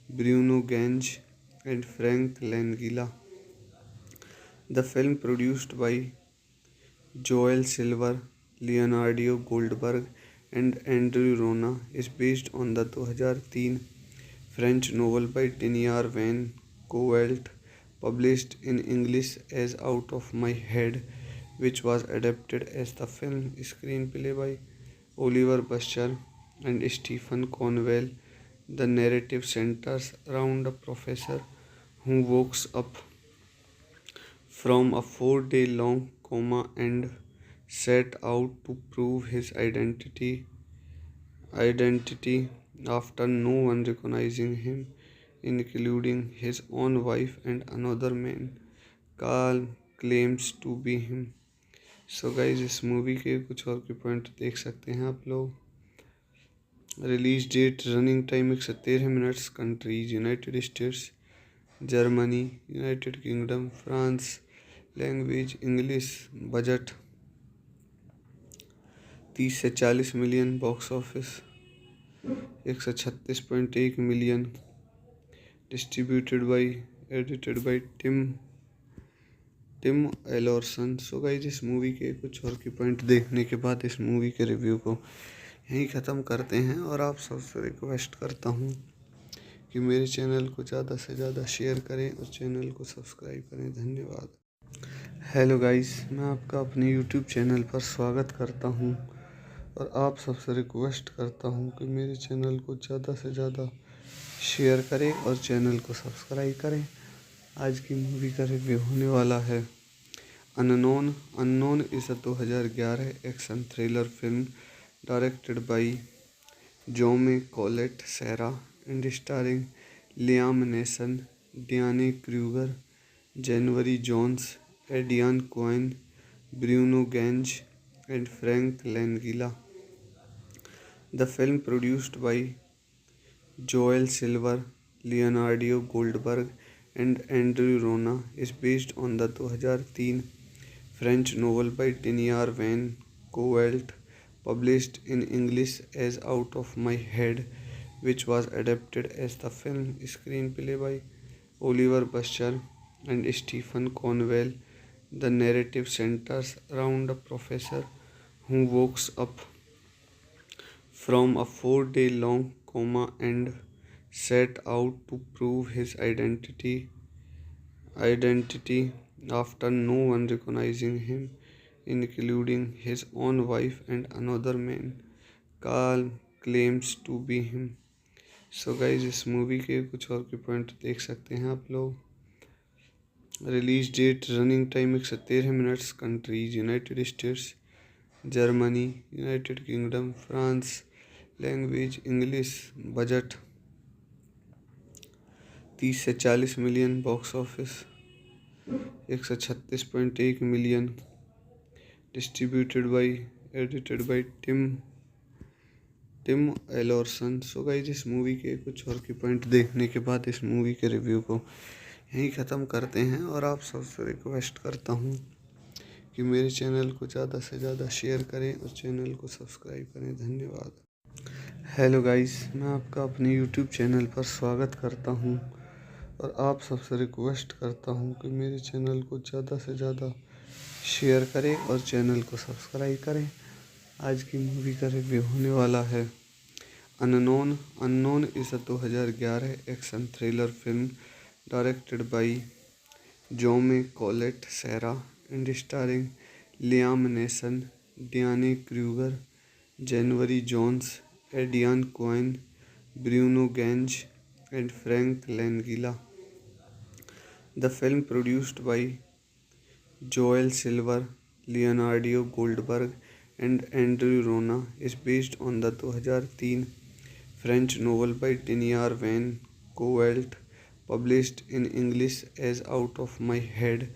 Bruno Gage, and Frank Langella. The film, produced by Joel Silver, Leonardo Goldberg, and Andrew Rona, is based on the 2003 French novel by Tenier Van Coelt, published in English as Out of My Head, which was adapted as the film screenplay by Oliver Buscher and Stephen Conwell. The narrative centers around a professor who wakes up from a 4-day long coma and set out to prove his identity after no one recognizing him, including his own wife and another man Carl claims to be him. So guys, इस movie के कुछ और के point देख सकते हैं आप लोग। Release date, running time 113 minutes, countries United States, Germany, United Kingdom, France, language English, budget 30 से 40 million, box office 136.1 million, distributed by edited by Tim Alverson. So guys, इस मूवी के कुछ और की पॉइंट देखने के बाद इस मूवी के रिव्यू को यहीं ख़त्म करते हैं, और आप सबसे रिक्वेस्ट करता हूँ कि मेरे चैनल को ज़्यादा से ज़्यादा शेयर करें और चैनल को सब्सक्राइब करें। धन्यवाद। हेलो गाइस, मैं आपका अपने यूट्यूब चैनल पर स्वागत करता हूँ, और आप सबसे रिक्वेस्ट करता हूँ कि मेरे चैनल को ज़्यादा से ज़्यादा शेयर करें और चैनल को सब्सक्राइब करें। आज की मूवी का रिव्यू होने वाला है Unknown. Unknown is a 2011 action thriller film directed by Jaume Collet Serra and starring Liam Neeson, Diane Kruger, January Jones, Adrian Cohen, Bruno Gage, and Frank Langella. The film, produced by Joel Silver, Leonardo Goldberg, and Andrew Rona, is based on the 2003 French novel by Tenier Van Coelt, published in English as Out of My Head, which was adapted as the film. Screenplay by Oliver Buster and Stephen Conwell. The narrative centers around a professor who wakes up from a 4 day long coma and set out to prove his identity after no one recognizing him, including his own wife and another man. Carl claims to be him. So guys इस movie के कुछ और के point देख सकते हैं आप लोग। Release date, running time 113 minutes, countries United States, Germany, United Kingdom, France, language English, budget 30 से 40 million, box office 136.1 million, distributed by, edited by Tim Alverson. So guys इस मूवी के कुछ और के पॉइंट देखने के बाद इस मूवी के रिव्यू को यहीं ख़त्म करते हैं और आप सबसे रिक्वेस्ट करता हूँ कि मेरे चैनल को ज़्यादा से ज़्यादा शेयर करें और चैनल को सब्सक्राइब करें। धन्यवाद। हेलो गाइस, मैं आपका अपने यूट्यूब चैनल पर स्वागत करता हूँ और आप सबसे रिक्वेस्ट करता हूँ कि मेरे चैनल को ज़्यादा से ज़्यादा शेयर करें और चैनल को सब्सक्राइब करें। आज की मूवी का रिव्यू होने वाला है Unknown is a 2011 action thriller film directed by Jaume Collet Serra and starring Liam Neeson, Diane Kruger, January Jones, Aidan Quinn, Bruno Ganz, and Frank Langella. The film, produced by Joel Silver, Leonardo Goldberg, and Andrew Rona, is based on the 2003 French novel by Tenier Van Coelt, published in English as Out of My Head,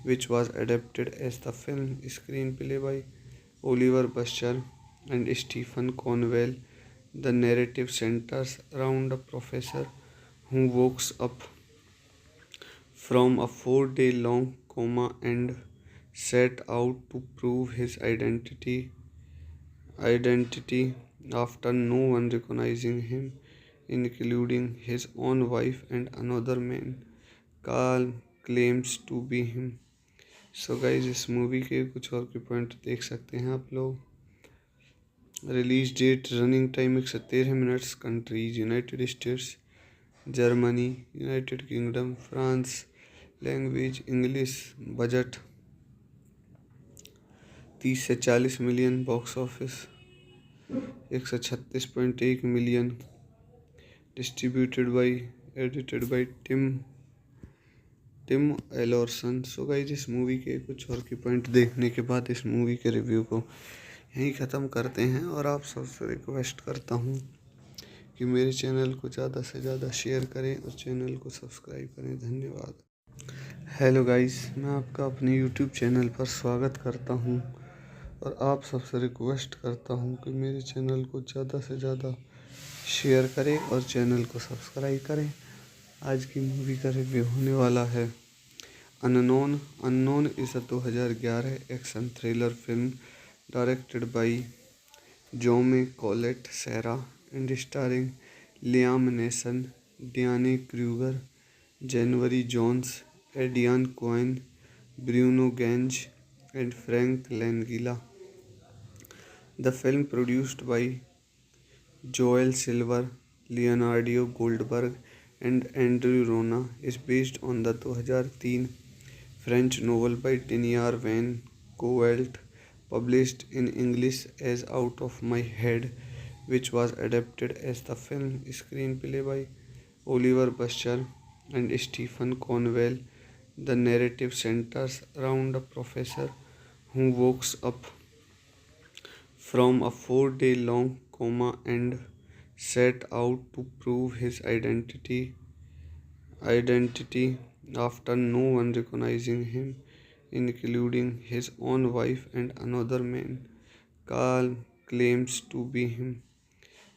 which was adapted as the film. Screenplay by Oliver Buster and Stephen Conwell. The narrative centers around a professor who wakes up from a 4 day long coma and set out to prove his identity after no one recognizing him, including his own wife and another man. Carl claims to be him. So guys इस movie के कुछ और के point देख सकते हैं आप लोग। Release date, running time 113 minutes, countries United States, Germany, United Kingdom, France, language English, budget 30 से 40 million, box office 136.1 million, distributed by, edited by Tim Alverson. So guys इस मूवी के कुछ और के पॉइंट देखने के बाद इस मूवी के रिव्यू को यहीं ख़त्म करते हैं और आप सबसे रिक्वेस्ट करता हूँ कि मेरे चैनल को ज़्यादा से ज़्यादा शेयर करें और चैनल को सब्सक्राइब करें। धन्यवाद। हेलो गाइस, मैं आपका अपने यूट्यूब चैनल पर स्वागत करता हूँ और आप सबसे रिक्वेस्ट करता हूँ कि मेरे चैनल को ज़्यादा से ज़्यादा शेयर करें और चैनल को सब्सक्राइब करें। आज की मूवी का रिव्यू होने वाला है Unknown is a 2011 action thriller film directed by Jaume Collet Serra and starring Liam Neeson, Diane Kruger, January Jones, Aidan Quinn, Bruno Ganz, and Frank Langella. The film, produced by Joel Silver, Leonardo Goldberg, and Andrew Rona, is based on the 2003 French novel by Tenier Van Coelt, published in English as Out of My Head, which was adapted as the film. Screenplay by Oliver Buster and Stephen Conwell. The narrative centers around a professor who wakes up from a 4 day long coma and set out to prove his identity after no one recognizing him, including his own wife and another man. Carl claims to be him.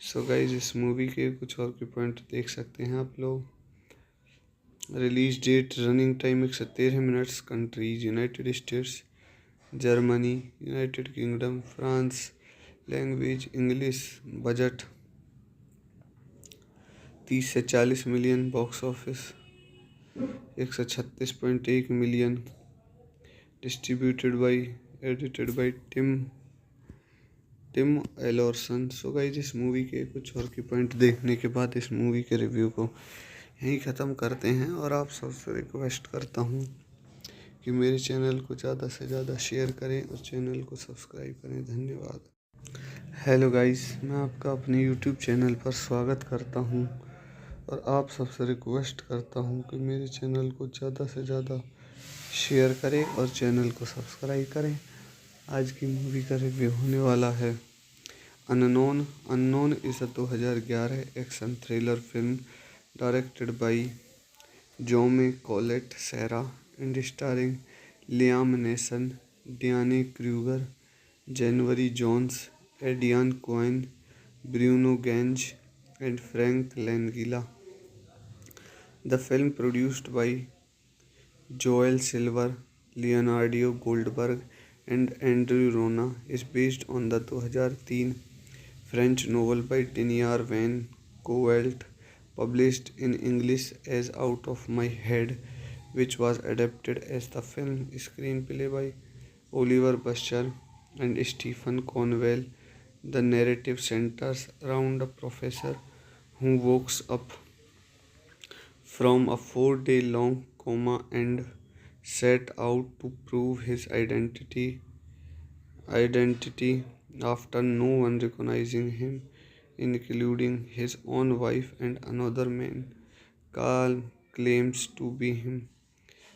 So guys इस movie के कुछ और के point देख सकते हैं आप लोग। Release date, running time 113 minutes, countries United States, Germany, United Kingdom, France, language English, budget 30 से 40 million, box office 136.1 million, distributed by, edited by Tim Alverson. So guys इस मूवी के कुछ और के पॉइंट देखने के बाद इस मूवी के रिव्यू को यहीं ख़त्म करते हैं और आप सबसे रिक्वेस्ट करता हूँ कि मेरे चैनल को ज़्यादा से ज़्यादा शेयर करें और चैनल को सब्सक्राइब करें। धन्यवाद। हेलो गाइस, मैं आपका अपने यूट्यूब चैनल पर स्वागत करता हूँ और आप सबसे रिक्वेस्ट करता हूँ कि मेरे चैनल को ज़्यादा से ज़्यादा शेयर करें और चैनल को सब्सक्राइब करें। आज की मूवी का रिव्यू होने वाला है Unknown is 2011 action thriller film directed by Jaume Collet Serra and starring Liam Neeson, Diane Kruger, January Jones, Aidan Quinn, Bruno Ganz and Frank Langella. The film produced by Joel Silver, Leonardo Goldberg and Andrew Rona is based on the 2003 French novel by Tenier Van Coelt, published in English as Out of My Head, which was adapted as the film screenplay by Oliver Buscher and Stephen Conwell. The narrative centers around a professor who wakes up from a 4-day-long coma and set out to prove his identity after no one recognizing him, including his own wife and another man. Carl claims to be him.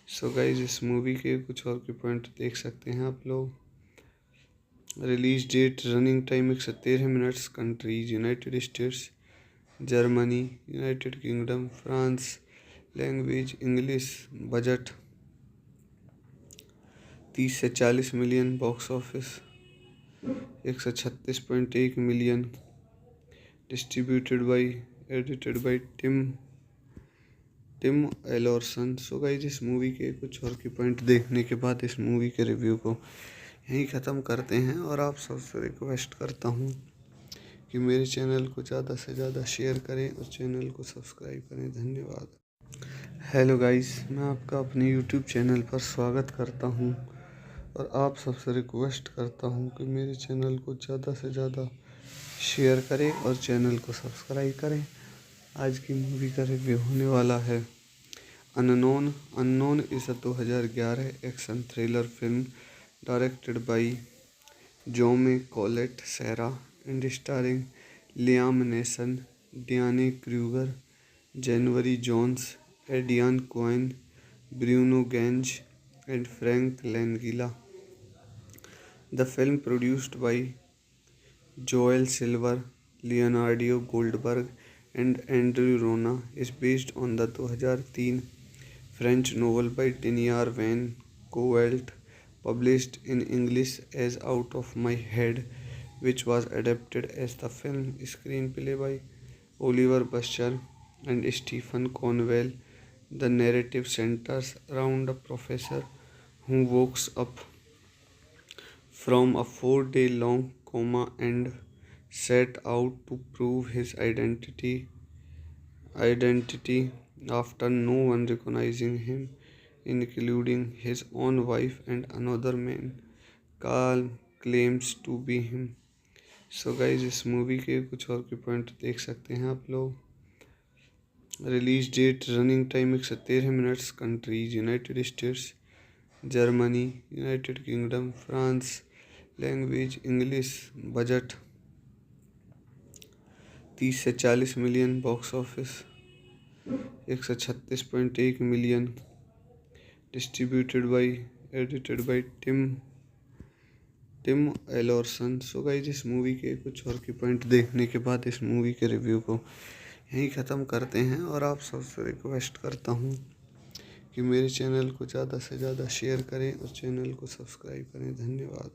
So guys इस movie के कुछ और के point देख सकते हैं आप लोग। Release date, running time 113 minutes, countries United States, Germany, United Kingdom, France, language English, budget 30 से 40 million, box office 136.1 million, distributed by, edited by Tim Alverson. So guys इस मूवी के कुछ और के पॉइंट देखने के बाद इस मूवी के रिव्यू को यहीं ख़त्म करते हैं और आप सबसे रिक्वेस्ट करता हूँ कि मेरे चैनल को ज़्यादा से ज़्यादा शेयर करें और चैनल को सब्सक्राइब करें। धन्यवाद। हेलो गाइस, मैं आपका अपने यूट्यूब चैनल पर स्वागत करता हूँ और आप सबसे रिक्वेस्ट करता हूँ कि मेरे चैनल को ज़्यादा से ज़्यादा शेयर करें और चैनल को सब्सक्राइब करें। आज की मूवी का रिव्यू होने वाला है Unknown is 2011 action thriller film directed by Jaume Collet Serra and starring Liam Neeson, Diane Kruger, January Jones, Aidan Quinn, Bruno Ganz and Frank Langella. The film produced by Joel Silver, Leonardo Goldberg and Andrew Rona is based on the 2003 French novel by Tenier Van Coelt, published in English as Out of My Head, which was adapted as the film screenplay by Oliver Buscher and Stephen Conwell. The narrative centers around a professor who wakes up from a 4-day-long coma and set out to prove his identity after no one recognizing him, including his own wife and another man. Carl claims to be him. So guys इस movie के कुछ और के point देख सकते हैं आप लोग। Release date, running time 113 minutes, countries United States, Germany, United Kingdom, France, language English, budget 30 से 40 million, box office 136.1 million, distributed by, edited by Tim Alverson. So guys इस मूवी के कुछ और की पॉइंट देखने के बाद इस मूवी के रिव्यू को यहीं ख़त्म करते हैं और आप सबसे रिक्वेस्ट करता हूँ कि मेरे चैनल को ज़्यादा से ज़्यादा शेयर करें और चैनल को सब्सक्राइब करें। धन्यवाद।